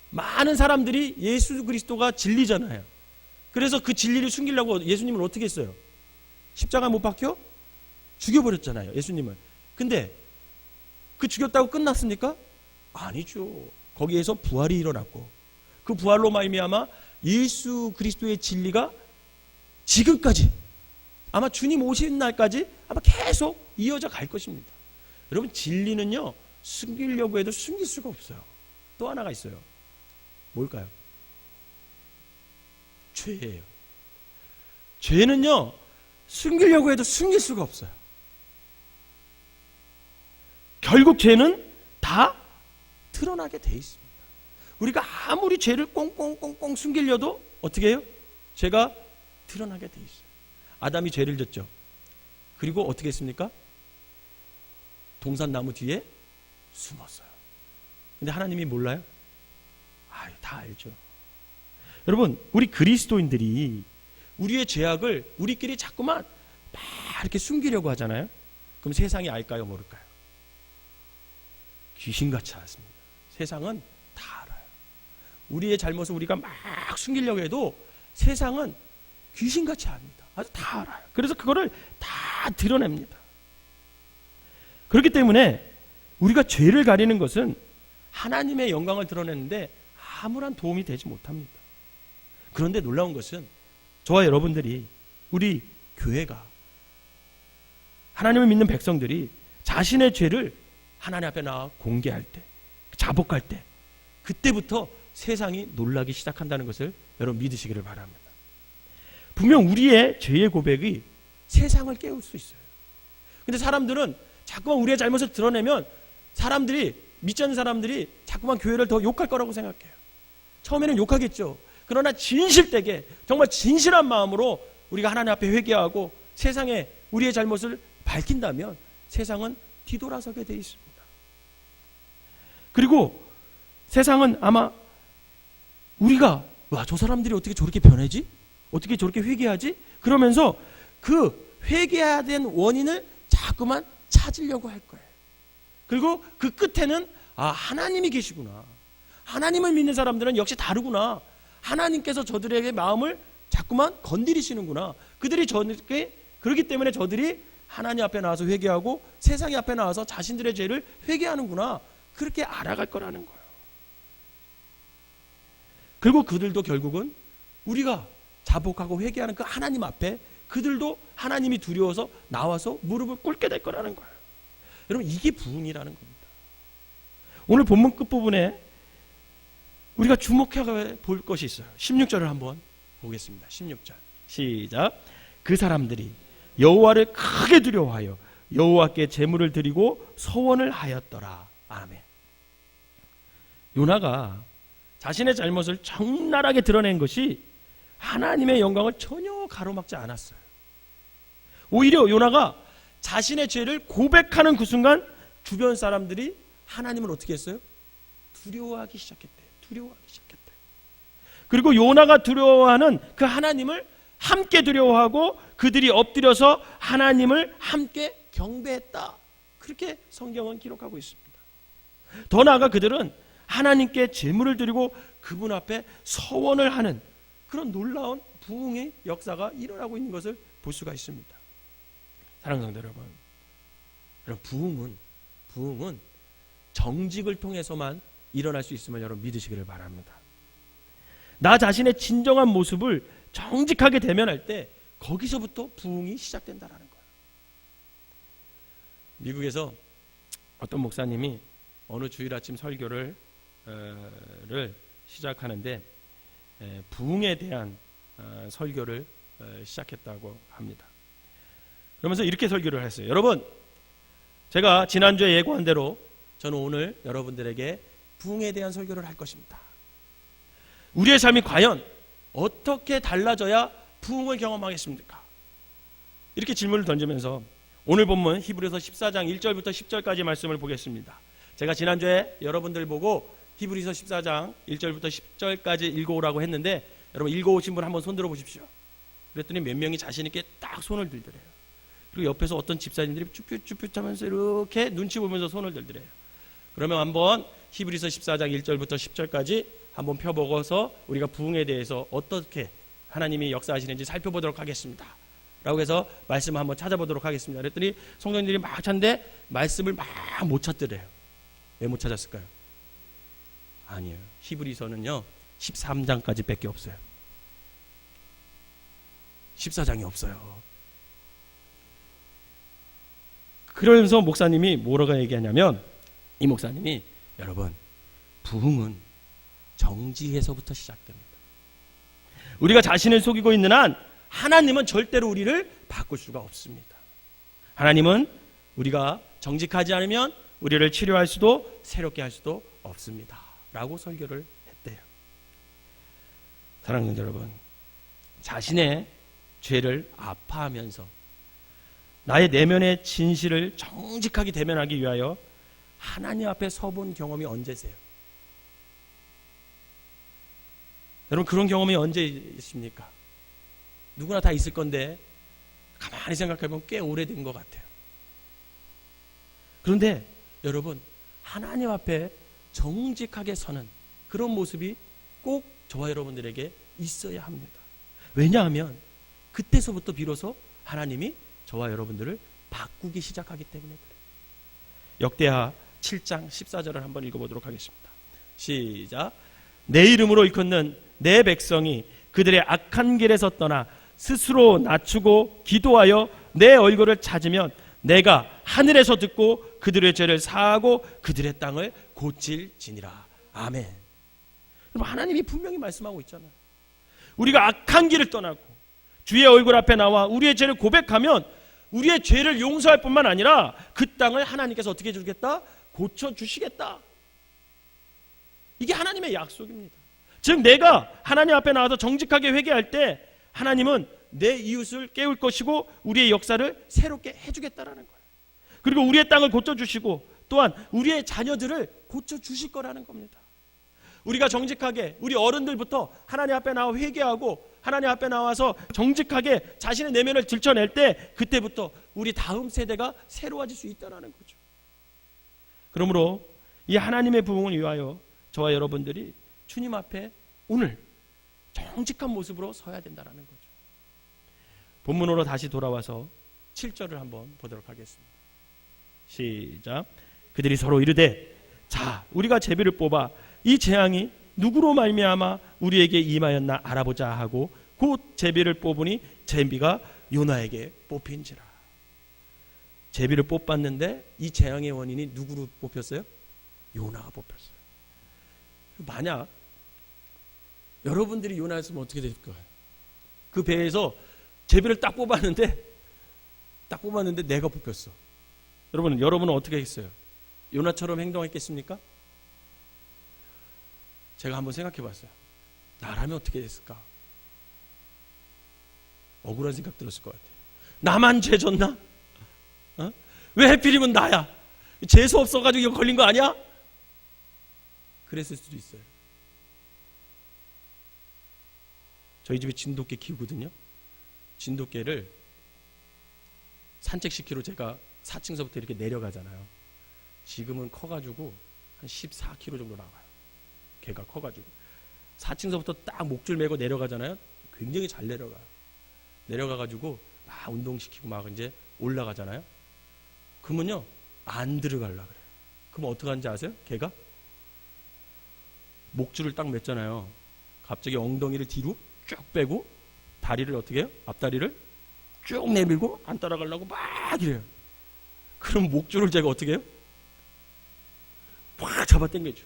B: 많은 사람들이 예수 그리스도가 진리잖아요. 그래서 그 진리를 숨기려고 예수님을 어떻게 했어요? 십자가 못 박혀 죽여버렸잖아요, 예수님을. 근데 그 죽였다고 끝났습니까? 아니죠. 거기에서 부활이 일어났고 그 부활로 말미암아 예수 그리스도의 진리가 지금까지, 아마 주님 오시는 날까지 아마 계속 이어져 갈 것입니다. 여러분, 진리는요 숨기려고 해도 숨길 수가 없어요. 또 하나가 있어요. 뭘까요? 죄예요. 죄는요 숨기려고 해도 숨길 수가 없어요. 결국 죄는 다 드러나게 돼 있습니다. 우리가 아무리 죄를 꽁꽁꽁꽁 숨기려도 어떻게 해요? 죄가 드러나게 돼 있어요. 아담이 죄를 졌죠. 그리고 어떻게 했습니까? 동산나무 뒤에 숨었어요. 근데 하나님이 몰라요? 다 알죠. 여러분, 우리 그리스도인들이 우리의 죄악을 우리끼리 자꾸만 막 이렇게 숨기려고 하잖아요. 그럼 세상이 알까요, 모를까요? 귀신같이 알습니다. 세상은 다 알아요. 우리의 잘못을 우리가 막 숨기려고 해도 세상은 귀신같이 압니다. 아주 다 알아요. 그래서 그거를 다 드러냅니다. 그렇기 때문에 우리가 죄를 가리는 것은 하나님의 영광을 드러내는데 아무런 도움이 되지 못합니다. 그런데 놀라운 것은 저와 여러분들이, 우리 교회가, 하나님을 믿는 백성들이 자신의 죄를 하나님 앞에 나와 공개할 때, 자복할 때, 그때부터 세상이 놀라기 시작한다는 것을 여러분 믿으시기를 바랍니다. 분명 우리의 죄의 고백이 세상을 깨울 수 있어요. 근데 사람들은 자꾸만 우리의 잘못을 드러내면 사람들이, 믿지 않는 사람들이 자꾸만 교회를 더 욕할 거라고 생각해요. 처음에는 욕하겠죠. 그러나 진실되게 정말 진실한 마음으로 우리가 하나님 앞에 회개하고 세상에 우리의 잘못을 밝힌다면 세상은 뒤돌아서게 돼 있습니다. 그리고 세상은 아마 우리가 저 사람들이 어떻게 저렇게 변하지? 어떻게 저렇게 회개하지? 그러면서 그 회개해야 된 원인을 자꾸만 찾으려고 할 거예요. 그리고 그 끝에는 하나님이 계시구나. 하나님을 믿는 사람들은 역시 다르구나. 하나님께서 저들에게 마음을 자꾸만 건드리시는구나. 그렇기 때문에 저들이 하나님 앞에 나와서 회개하고 세상의 앞에 나와서 자신들의 죄를 회개하는구나. 그렇게 알아갈 거라는 거예요. 그리고 그들도 결국은 우리가 자복하고 회개하는 그 하나님 앞에 그들도 하나님이 두려워서 나와서 무릎을 꿇게 될 거라는 거예요. 여러분, 이게 부흥이라는 겁니다. 오늘 본문 끝부분에 우리가 주목해 볼 것이 있어요. 16절을 한번 보겠습니다. 16절 시작. 그 사람들이 여호와를 크게 두려워하여 여호와께 제물을 드리고 서원을 하였더라. 아멘. 요나가 자신의 잘못을 적나라하게 드러낸 것이 하나님의 영광을 전혀 가로막지 않았어요. 오히려 요나가 자신의 죄를 고백하는 그 순간 주변 사람들이 하나님을 어떻게 했어요? 두려워하기 시작했대요. 그리고 요나가 두려워하는 그 하나님을 함께 두려워하고 그들이 엎드려서 하나님을 함께 경배했다. 그렇게 성경은 기록하고 있습니다. 더 나아가 그들은 하나님께 제물을 드리고 그분 앞에 서원을 하는 그런 놀라운 부흥의 역사가 일어나고 있는 것을 볼 수가 있습니다. 사랑하는 성도 여러분, 부흥은 정직을 통해서만 일어날 수 있음을 여러분 믿으시기를 바랍니다. 나 자신의 진정한 모습을 정직하게 대면할 때 거기서부터 부흥이 시작된다라는 거예요. 미국에서 어떤 목사님이 어느 주일 아침 설교를 시작하는데 부흥에 대한 설교를 시작했다고 합니다. 그러면서 이렇게 설교를 했어요. 여러분, 제가 지난주에 예고한 대로 저는 오늘 여러분들에게 부흥에 대한 설교를 할 것입니다. 우리의 삶이 과연 어떻게 달라져야 부흥을 경험하겠습니까? 이렇게 질문을 던지면서 오늘 본문 히브리서 14장 1절부터 10절까지 말씀을 보겠습니다. 제가 지난주에 여러분들 보고 히브리서 14장 1절부터 10절까지 읽어오라고 했는데 여러분 읽어오신 분 한번 손 들어보십시오. 그랬더니 몇 명이 자신 있게 딱 손을 들더래요. 그리고 옆에서 어떤 집사님들이 쭈뼛쭈뼛 하면서 이렇게 눈치 보면서 손을 들더래요. 그러면 한번 히브리서 14장 1절부터 10절까지 한번 펴보고서 우리가 부흥에 대해서 어떻게 하나님이 역사하시는지 살펴보도록 하겠습니다. 라고 해서 말씀을 한번 찾아보도록 하겠습니다. 그랬더니 성도님들이 막 찾는데 말씀을 막 못 찾더래요. 왜 못 찾았을까요? 아니에요. 히브리서는요 13장까지 밖에 없어요. 14장이 없어요. 그러면서 목사님이 뭐라고 얘기하냐면 이 목사님이 여러분 부흥은 정지에서부터 시작됩니다. 우리가 자신을 속이고 있는 한 하나님은 절대로 우리를 바꿀 수가 없습니다. 하나님은 우리가 정직하지 않으면 우리를 치료할 수도 새롭게 할 수도 없습니다. 라고 설교를 했대요. 사랑하는 여러분, 자신의 죄를 아파하면서 나의 내면의 진실을 정직하게 대면하기 위하여 하나님 앞에 서본 경험이 언제세요? 여러분 그런 경험이 언제 있습니까? 누구나 다 있을 건데 가만히 생각해보면 꽤 오래된 것 같아요. 그런데 여러분 하나님 앞에 정직하게 서는 그런 모습이 꼭 저와 여러분들에게 있어야 합니다. 왜냐하면 그때서부터 비로소 하나님이 저와 여러분들을 바꾸기 시작하기 때문에 그래요. 역대하 7장 14절을 한번 읽어보도록 하겠습니다. 시작. 내 이름으로 일컫는 내 백성이 그들의 악한 길에서 떠나 스스로 낮추고 기도하여 내 얼굴을 찾으면 내가 하늘에서 듣고 그들의 죄를 사하고 그들의 땅을 고칠지니라. 아멘. 여러분 하나님이 분명히 말씀하고 있잖아요. 우리가 악한 길을 떠나고 주의 얼굴 앞에 나와 우리의 죄를 고백하면 우리의 죄를 용서할 뿐만 아니라 그 땅을 하나님께서 어떻게 해주겠다? 고쳐주시겠다. 이게 하나님의 약속입니다. 즉 내가 하나님 앞에 나와서 정직하게 회개할 때 하나님은 내 이웃을 깨울 것이고 우리의 역사를 새롭게 해주겠다라는 거예요. 그리고 우리의 땅을 고쳐주시고 또한 우리의 자녀들을 고쳐주실 거라는 겁니다. 우리가 정직하게 우리 어른들부터 하나님 앞에 나와 회개하고 하나님 앞에 나와서 정직하게 자신의 내면을 들춰낼 때 그때부터 우리 다음 세대가 새로워질 수 있다는 거죠. 그러므로 이 하나님의 부흥을 위하여 저와 여러분들이 주님 앞에 오늘 정직한 모습으로 서야 된다는 거죠. 본문으로 다시 돌아와서 7절을 한번 보도록 하겠습니다. 시작. 그들이 서로 이르되 자 우리가 제비를 뽑아 이 재앙이 누구로 말미암아 우리에게 임하였나 알아보자 하고 곧 제비를 뽑으니 제비가 요나에게 뽑힌지라. 제비를 뽑았는데 이 재앙의 원인이 누구로 뽑혔어요? 요나가 뽑혔어요. 만약 여러분들이 요나였으면 어떻게 될까요? 그 배에서 제비를 딱 뽑았는데 내가 뽑혔어. 여러분은 어떻게 했어요? 요나처럼 행동했겠습니까? 제가 한번 생각해 봤어요. 나라면 어떻게 됐을까? 억울한 생각 들었을 것 같아요. 나만 죄 졌나? 왜 하필이면 나야? 재수 없어가지고 이거 걸린 거 아니야? 그랬을 수도 있어요. 저희 집에 진돗개 키우거든요. 진돗개를 산책시키러 제가
C: 4층서부터 이렇게 내려가잖아요. 지금은 커가지고 한 14km 정도 나와요. 개가 커가지고 4층서부터 딱 목줄 메고 내려가잖아요. 굉장히 잘 내려가요. 내려가가지고 막 운동시키고 막 이제 올라가잖아요. 그러면요 안 들어가려 그래요. 그럼 어떻게 하는지 아세요? 개가 목줄을 딱 맸잖아요. 갑자기 엉덩이를 뒤로 쭉 빼고 다리를 어떻게 해요? 앞다리를 쭉 내밀고 안 따라가려고 막 이래요. 그럼 목줄을 제가 어떻게 해요? 막 잡아 당겨줘.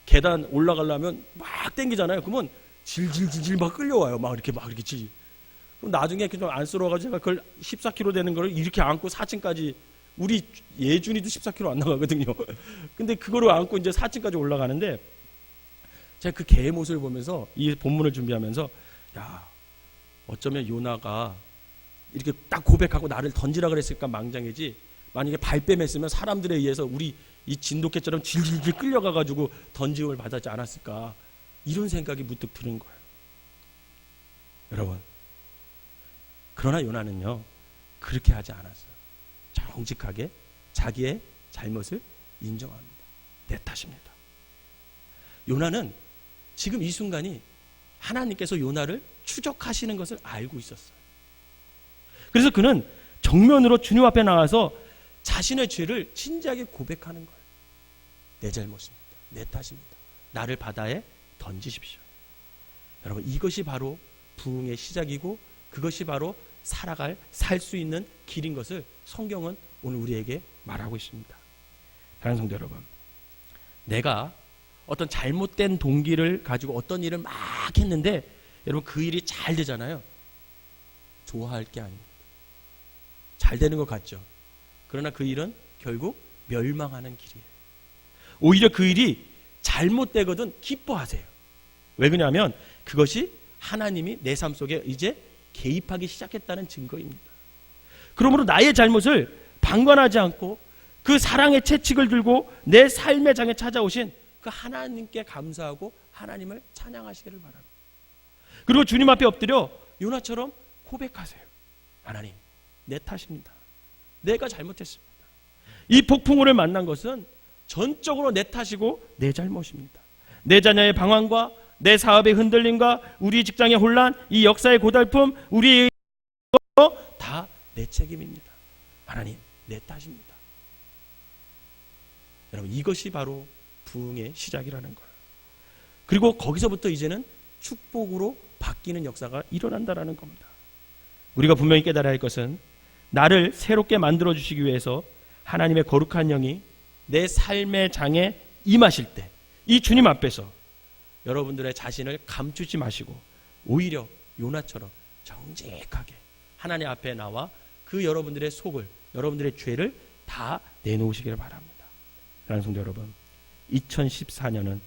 C: 계단 올라가려면 막 당기잖아요. 그러면 질질질질 막 끌려와요. 막 이렇게 질. 그럼 나중에 좀 안쓰러워가지고 제가 그걸 14kg 되는 걸 이렇게 안고 4층까지, 우리 예준이도 14kg 안 나가거든요. 근데 그거를 안고 이제 4층까지 올라가는데, 제가 그 개의 모습을 보면서 이 본문을 준비하면서, 야, 어쩌면 요나가 이렇게 딱 고백하고 나를 던지라 그랬을까 망정이지, 만약에 발뺌했으면 사람들에 의해서 우리 이 진돗개처럼 질질질 끌려가가지고 던짐을 받았지 않았을까, 이런 생각이 문득 드는 거예요. 여러분, 그러나 요나는요 그렇게 하지 않았어요. 정직하게 자기의 잘못을 인정합니다. 내 탓입니다. 요나는 지금 이 순간이 하나님께서 요나를 추적하시는 것을 알고 있었어요. 그래서 그는 정면으로 주님 앞에 나가서 자신의 죄를 진지하게 고백하는 거예요. 내 잘못입니다. 내 탓입니다. 나를 바다에 던지십시오. 여러분, 이것이 바로 부흥의 시작이고 그것이 바로 살 수 있는 길인 것을 성경은 오늘 우리에게 말하고 있습니다. 사랑하는 성도 여러분, 내가 어떤 잘못된 동기를 가지고 어떤 일을 막 했는데 여러분 그 일이 잘 되잖아요. 좋아할 게 아닙니다. 잘 되는 것 같죠. 그러나 그 일은 결국 멸망하는 길이에요. 오히려 그 일이 잘못되거든 기뻐하세요. 왜 그러냐면 그것이 하나님이 내 삶 속에 이제 개입하기 시작했다는 증거입니다. 그러므로 나의 잘못을 방관하지 않고 그 사랑의 채찍을 들고 내 삶의 장에 찾아오신 그 하나님께 감사하고 하나님을 찬양하시기를 바랍니다. 그리고 주님 앞에 엎드려 요나처럼 고백하세요. 하나님, 내 탓입니다. 내가 잘못했습니다. 이 폭풍우를 만난 것은 전적으로 내 탓이고 내 잘못입니다. 내 자녀의 방황과 내 사업의 흔들림과 우리 직장의 혼란, 이 역사의 고달픔, 우리의 다 내 책임입니다. 하나님, 내 탓입니다. 여러분, 이것이 바로 부흥의 시작이라는 거예요. 그리고 거기서부터 이제는 축복으로 바뀌는 역사가 일어난다라는 겁니다. 우리가 분명히 깨달아야 할 것은 나를 새롭게 만들어 주시기 위해서 하나님의 거룩한 영이 내 삶의 장에 임하실 때 이 주님 앞에서 여러분들의 자신을 감추지 마시고 오히려 요나처럼 정직하게 하나님 앞에 나와 그 여러분들의 속을, 여러분들의 죄를 다 내놓으시기를 바랍니다. 사랑하는 성도 여러분, 2014년은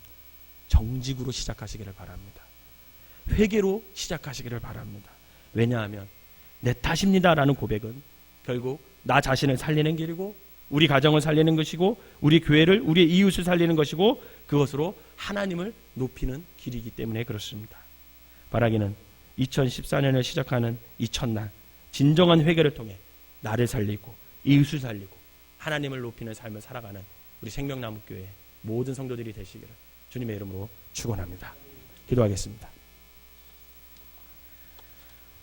C: 정직으로 시작하시기를 바랍니다. 회개로 시작하시기를 바랍니다. 왜냐하면 내 탓입니다라는 고백은 결국 나 자신을 살리는 길이고 우리 가정을 살리는 것이고 우리 교회를, 우리의 이웃을 살리는 것이고 그것으로 하나님을 높이는 길이기 때문에 그렇습니다. 바라기는 2014년을 시작하는 이 첫날 진정한 회개를 통해 나를 살리고 이웃을 살리고 하나님을 높이는 삶을 살아가는 우리 생명나무교회 모든 성도들이 되시기를 주님의 이름으로 축원합니다. 기도하겠습니다.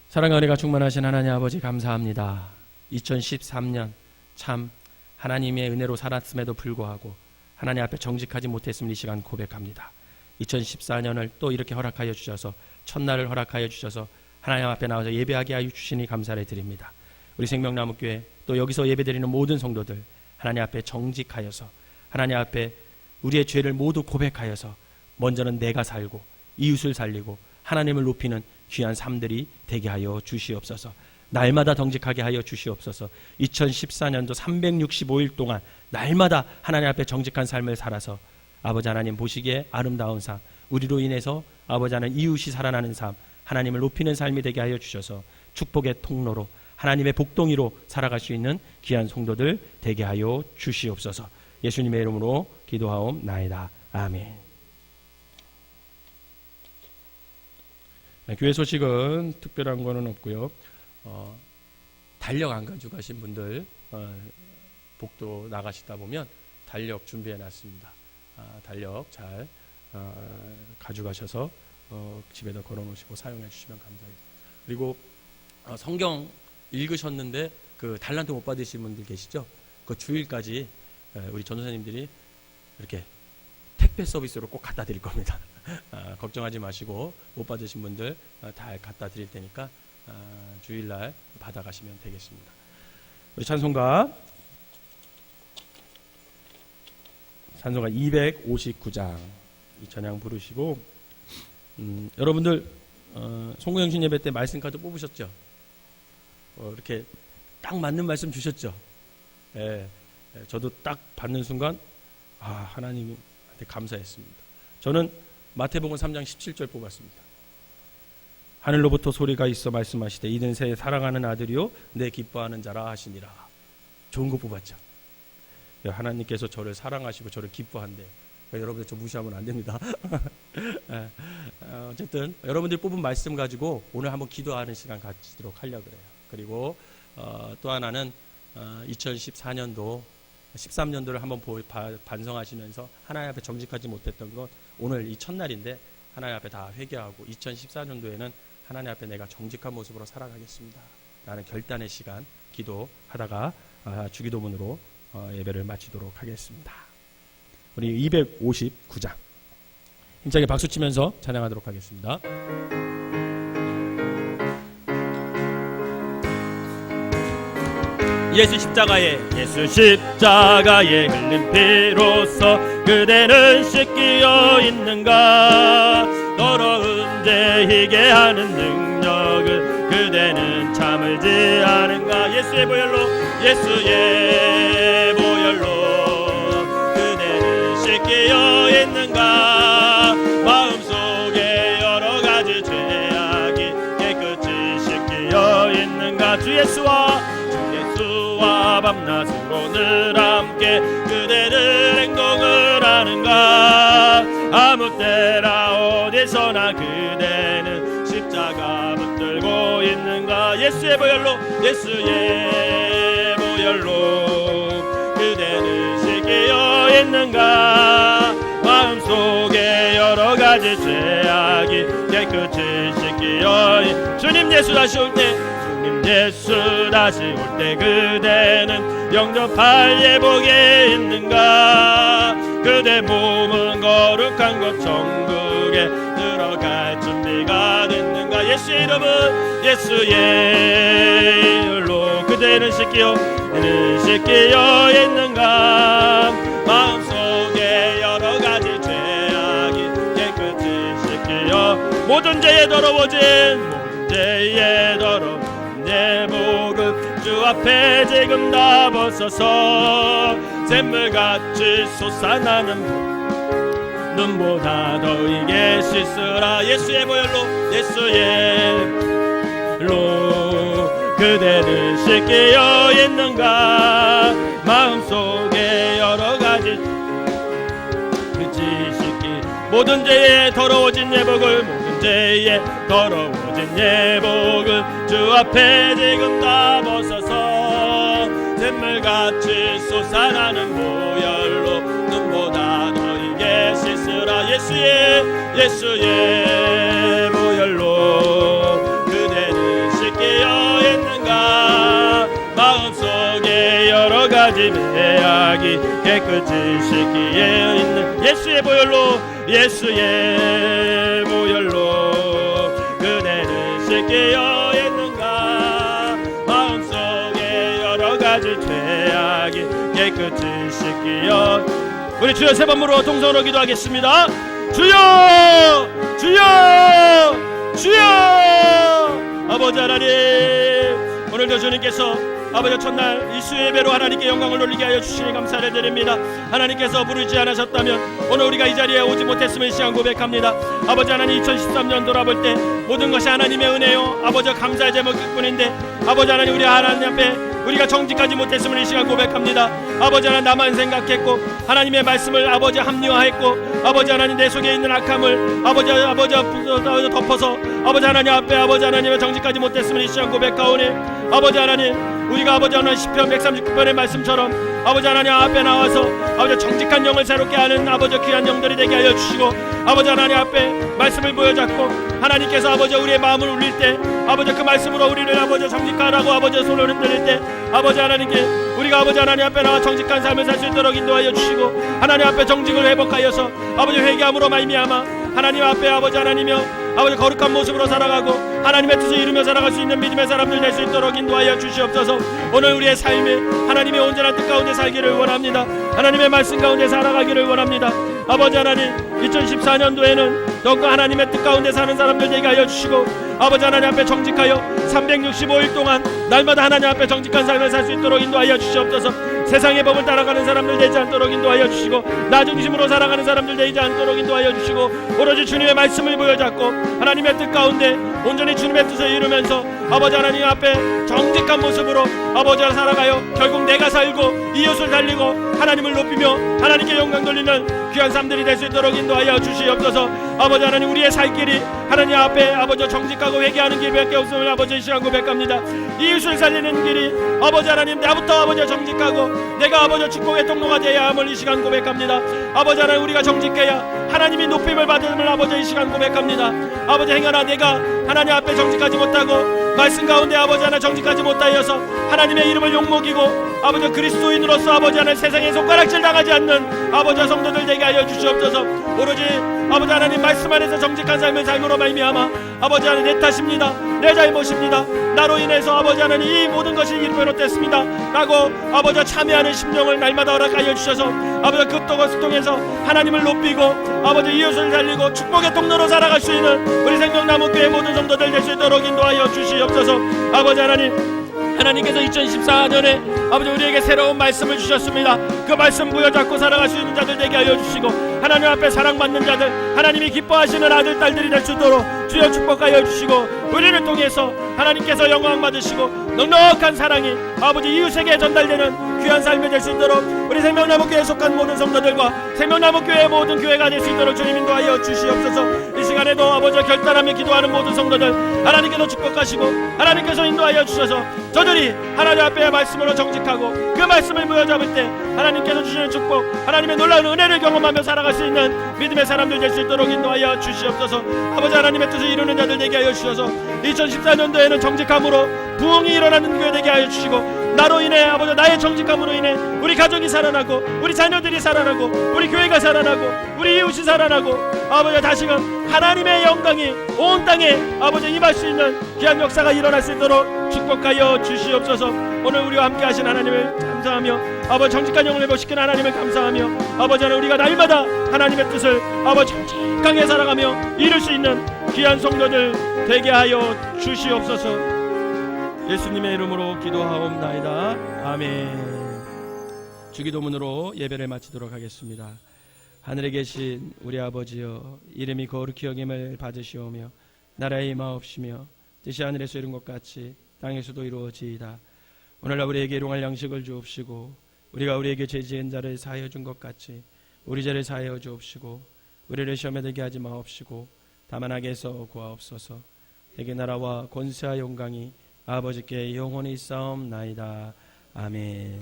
C: 사랑과 은혜가 충만하신 하나님 아버지 감사합니다. 2013년 참 하나님의 은혜로 살았음에도 불구하고 하나님 앞에 정직하지 못했음을 이 시간 고백합니다. 2014년을 또 이렇게 허락하여 주셔서 첫날을 허락하여 주셔서 하나님 앞에 나와서 예배하게 하여 주시니 감사를 드립니다. 우리 생명나무교회 또 여기서 예배드리는 모든 성도들 하나님 앞에 정직하여서 하나님 앞에 우리의 죄를 모두 고백하여서 먼저는 내가 살고 이웃을 살리고 하나님을 높이는 귀한 삶들이 되게 하여 주시옵소서. 날마다 정직하게 하여 주시옵소서. 2014년도 365일 동안 날마다 하나님 앞에 정직한 삶을 살아서 아버지 하나님 보시기에 아름다운 삶, 우리로 인해서 아버지 하나님 이웃이 살아나는 삶, 하나님을 높이는 삶이 되게 하여 주셔서 축복의 통로로 하나님의 복동이로 살아갈 수 있는 귀한 성도들 되게 하여 주시옵소서. 예수님의 이름으로 기도하옵나이다. 아멘. 교회 소식은 특별한 거는 없고요. 달력 안 가지고 가신 분들 복도 나가시다 보면 달력 준비해 놨습니다. 달력 잘 가져가셔서 집에다 걸어 놓으시고 사용해 주시면 감사하겠습니다. 그리고 성경 읽으셨는데 그 달란트 못 받으신 분들 계시죠? 그 주일까지 우리 전도사님들이 이렇게 택배 서비스로 꼭 갖다 드릴 겁니다. 걱정하지 마시고 못 받으신 분들 다 갖다 드릴 테니까 주일날 받아가시면 되겠습니다. 우리 찬송가 259장 이 찬양 부르시고 여러분들 송구영신 예배 때 말씀 카드 뽑으셨죠? 이렇게 딱 맞는 말씀 주셨죠? 저도 딱 받는 순간 하나님한테 감사했습니다. 저는 마태복음 3장 17절 뽑았습니다. 하늘로부터 소리가 있어 말씀하시되 이는 새 사랑하는 아들이요 내 기뻐하는 자라 하시니라. 좋은 거 뽑았죠. 하나님께서 저를 사랑하시고 저를 기뻐한대. 여러분들 저 무시하면 안 됩니다. 어쨌든 여러분들 뽑은 말씀 가지고 오늘 한번 기도하는 시간 가지도록 하려고 그래요. 그리고 또 하나는 2014년도 13년도를 한번 반성하시면서 하나님 앞에 정직하지 못했던 것 오늘 이 첫날인데 하나님 앞에 다 회개하고 2014년도에는 하나님 앞에 내가 정직한 모습으로 살아가겠습니다 라는 결단의 시간 기도하다가 주기도문으로 예배를 마치도록 하겠습니다. 우리 259장 힘차게 박수치면서 찬양하도록 하겠습니다.
B: 예수 십자가에 흘린 피로써 그대는 씻기어 있는가. 더러운 죄 희게 하는 능력을 그대는 참을지 않은가. 예수의 보혈로 그대는 씻기어 있는가. 마음속에 여러 가지 죄악이 깨끗이 씻기어 있는가. 주 예수와 밤낮으로 늘 함께 그대는 행동을 하는가. 아무 때나 어디서나 그대는 십자가 붙들고 있는가. 예수의 보혈로 그대는 씻기어 있는가. 마음속에 여러 가지 죄악이 깨끗이 씻기어 주님 예수 다시 올 때 그대는 영접할 예복에 있는가. 그대 몸은 거룩한 것 천국에 들어갈 준비가 됐는가. 예수의 이름로 그대는 씻기어 있는가. 마음속에 여러 가지 죄악이 깨끗이 씻기어 모든 죄에 더러워진 내 복음 주 앞에 지금 다 벗어서 샘물같이 솟아나는 눈보다 더 이게 씻으라. 예수의 보혈로 그대는 씻기어 있는가. 마음속에 여러 가지 모든 죄에 더러워진 예복을 주 앞에 지금 다 벗어서 샘물같이 솟아나는 보혈로 눈보다 더 이게 씻으라. 예수의 보혈로 그대는 씻기어 있는가. 마음속에 여러 가지 죄악이 깨끗이 씻기어 있는 예수의 보혈로 그대는 씻기어 있는가. 마음속에 여러 가지 죄악이 깨끗이 씻기어. 우리 주여 세 번 부르어 동성으로 기도하겠습니다. 주여 아버지 하나님, 오늘도 주님께서 아버지 첫날 이 수요 예배로 하나님께 영광을 돌리게 하여 주시니 감사를 드립니다. 하나님께서 부르지 않으셨다면 오늘 우리가 이 자리에 오지 못했음을 이 시간 고백합니다. 아버지 하나님, 2013년 돌아볼 때 모든 것이 하나님의 은혜요 아버지 감사의 제목일 뿐인데 아버지 하나님, 우리 하나님 앞에 우리가 정직하지 못했음을 이 시간 고백합니다. 아버지 하나님, 나만 생각했고 하나님의 말씀을 아버지 합리화했고 아버지 하나님, 내 속에 있는 악함을 아버지 덮어서 아버지 하나님 앞에 아버지 하나님의 정직하지 못했음을 이 시간 고백하오니 아버지 하나님,
C: 우리가 아버지 하나님 시편 139편의 말씀처럼 아버지 하나님 앞에 나와서 아버지 정직한 영을 새롭게 하는 아버지 귀한 영들이 되게 하여 주시고, 아버지 하나님 앞에 말씀을 보여잡고 하나님께서 아버지 우리의 마음을 울릴 때 아버지 그 말씀으로 우리를 아버지 정직하라고 아버지 손을 흔들릴 때 아버지 하나님께 우리가 아버지 하나님 앞에 나와 정직한 삶을 살 수 있도록 인도하여 주시고, 하나님 앞에 정직을 회복하여서 아버지 회개함으로 말미암아 하나님 앞에 아버지 하나님이여 아버지 거룩한 모습으로 살아가고 하나님의 뜻을 이루며 살아갈 수 있는 믿음의 사람들 될 수 있도록 인도하여 주시옵소서. 오늘 우리의 삶에 하나님의 온전한 뜻 가운데 살기를 원합니다. 하나님의 말씀 가운데 살아가기를 원합니다. 아버지 하나님, 2014년도에는 더욱더 하나님의 뜻 가운데 사는 사람들 되게 하여 주시고, 아버지 하나님 앞에 정직하여 365일 동안 날마다 하나님 앞에 정직한 삶을 살 수 있도록 인도하여 주시옵소서. 세상의 법을 따라가는 사람들 되지 않도록 인도하여 주시고, 나 중심으로 살아가는 사람들 되지 않도록 인도하여 주시고, 오로지 주님의 말씀을 보여잡고 하나님의 뜻 가운데 온전히 주님의 뜻을 이루면서 아버지 하나님 앞에 정직한 모습으로 아버지와 살아가여 결국 내가 살고 이웃을 살리고 하나님을 높이며 하나님께 영광 돌리는 귀한 삶들이 될 수 있도록 인도하여 주시옵소서. 아버지 하나님, 우리의 살 길이 하나님 앞에 아버지 정직하고 회개하는 길밖에 없음을 아버지 이 시간 고백합니다. 이웃을 살리는 길이 아버지 하나님 나부터 아버지 정직하고 내가 아버지 축복의 통로가 되어야 함을 이 시간 고백합니다. 아버지 하나님, 우리가 정직해야 하나님이 높임을 받음을 아버지 이 시간 고백합니다. 아버지 행여나 내가 하나님 앞에 정직하지 못하고 말씀 가운데 아버지 하나 정직하지 못하여서 하나님의 이름을 욕먹이고 아버지 그리스도인으로서 아버지 하나 세상에 손가락질 당하지 않는 아버지 성도들 되게 하여 주시옵소서. 오로지 아버지 하나님 말씀 안에서 정직한 삶을 삶으로 말미암아 아버지 하나님 내 탓입니다, 내 잘못입니다, 나로 인해서 아버지 하나님 이 모든 것이 이루어졌습니다 라고 아버지 참여하는 심령을 날마다 허락하여 주셔서 아버지 그 것을 통해서 하나님을 높이고 아버지 이웃을 살리고 축복의 통로로 살아갈 수 있는 우리 생명나무교회 모든 성도들 될 수 있도록 인도하여 주시옵소서. 아버지 하나님께서 2014년에 아버지 우리에게 새로운 말씀을 주셨습니다. 그 말씀 부여잡고 살아갈 수 있는 자들 되게 하여 주시고, 하나님 앞에 사랑받는 자들, 하나님이 기뻐하시는 아들 딸들이 될 수 있도록 주여 축복하여 주시고, 우리를 통해서 하나님께서 영광 받으시고 넉넉한 사랑이 아버지 이웃에게 전달되는 귀한 삶이 될 수 있도록 우리 생명나무교회에 속한 모든 성도들과 생명나무교회의 모든 교회가 될 수 있도록 주님 인도하여 주시옵소서. 이 시간에도 아버지 결단하며 기도하는 모든 성도들 하나님께서 축복하시고 하나님께서 인도하여 주셔서 저들이 하나님 앞에 말씀으로 정직하고 그 말씀을 부여잡을 때 하나님께서 주시는 축복, 하나님의 놀라운 은혜를 경험하며 살아갈 수 있는 믿음의 사람들 될 수 있도록 인도하여 주시옵소서. 아버지 하나님의 뜻을 이루는 자들 되게 하여 주셔서 2014년도에는 정직함으로 부흥이 일어나는 교회 되게 하여 주시고, 나로 인해 아버지 나의 정직함으로 인해 우리 가정이 살아나고 우리 자녀들이 살아나고 우리 교회가 살아나고 우리 이웃이 살아나고 아버지 다시금 하나님의 영광이 온 땅에 아버지 임할 수 있는 귀한 역사가 일어날 수 있도록 축복하여 주시옵소서. 오늘 우리와 함께 하신 하나님을 감사하며 아버지 정직한 영을 회복시키는 하나님을 감사하며 아버지 하나님 우리가 날마다 하나님의 뜻을 아버지 정직하게 살아가며 이룰 수 있는 귀한 성도들 되게 하여 주시옵소서. 예수님의 이름으로 기도하옵나이다. 아멘. 주기도문으로 예배를 마치도록 하겠습니다. 하늘에 계신 우리 아버지여, 이름이 거룩히 여김을 받으시오며 나라의 임하옵시며 뜻이 하늘에서 이룬 것 같이 땅에서도 이루어지이다. 오늘날 우리에게 일용할 양식을 주옵시고 우리가 우리에게 죄 지은 자를 사하여 준 것 같이 우리 죄를 사하여 주옵시고 우리를 시험에 들게 하지 마옵시고 다만 악에서 구하옵소서. 대개 나라와 권세와 영광이 아버지께 영원히 싸움나이다. 아멘.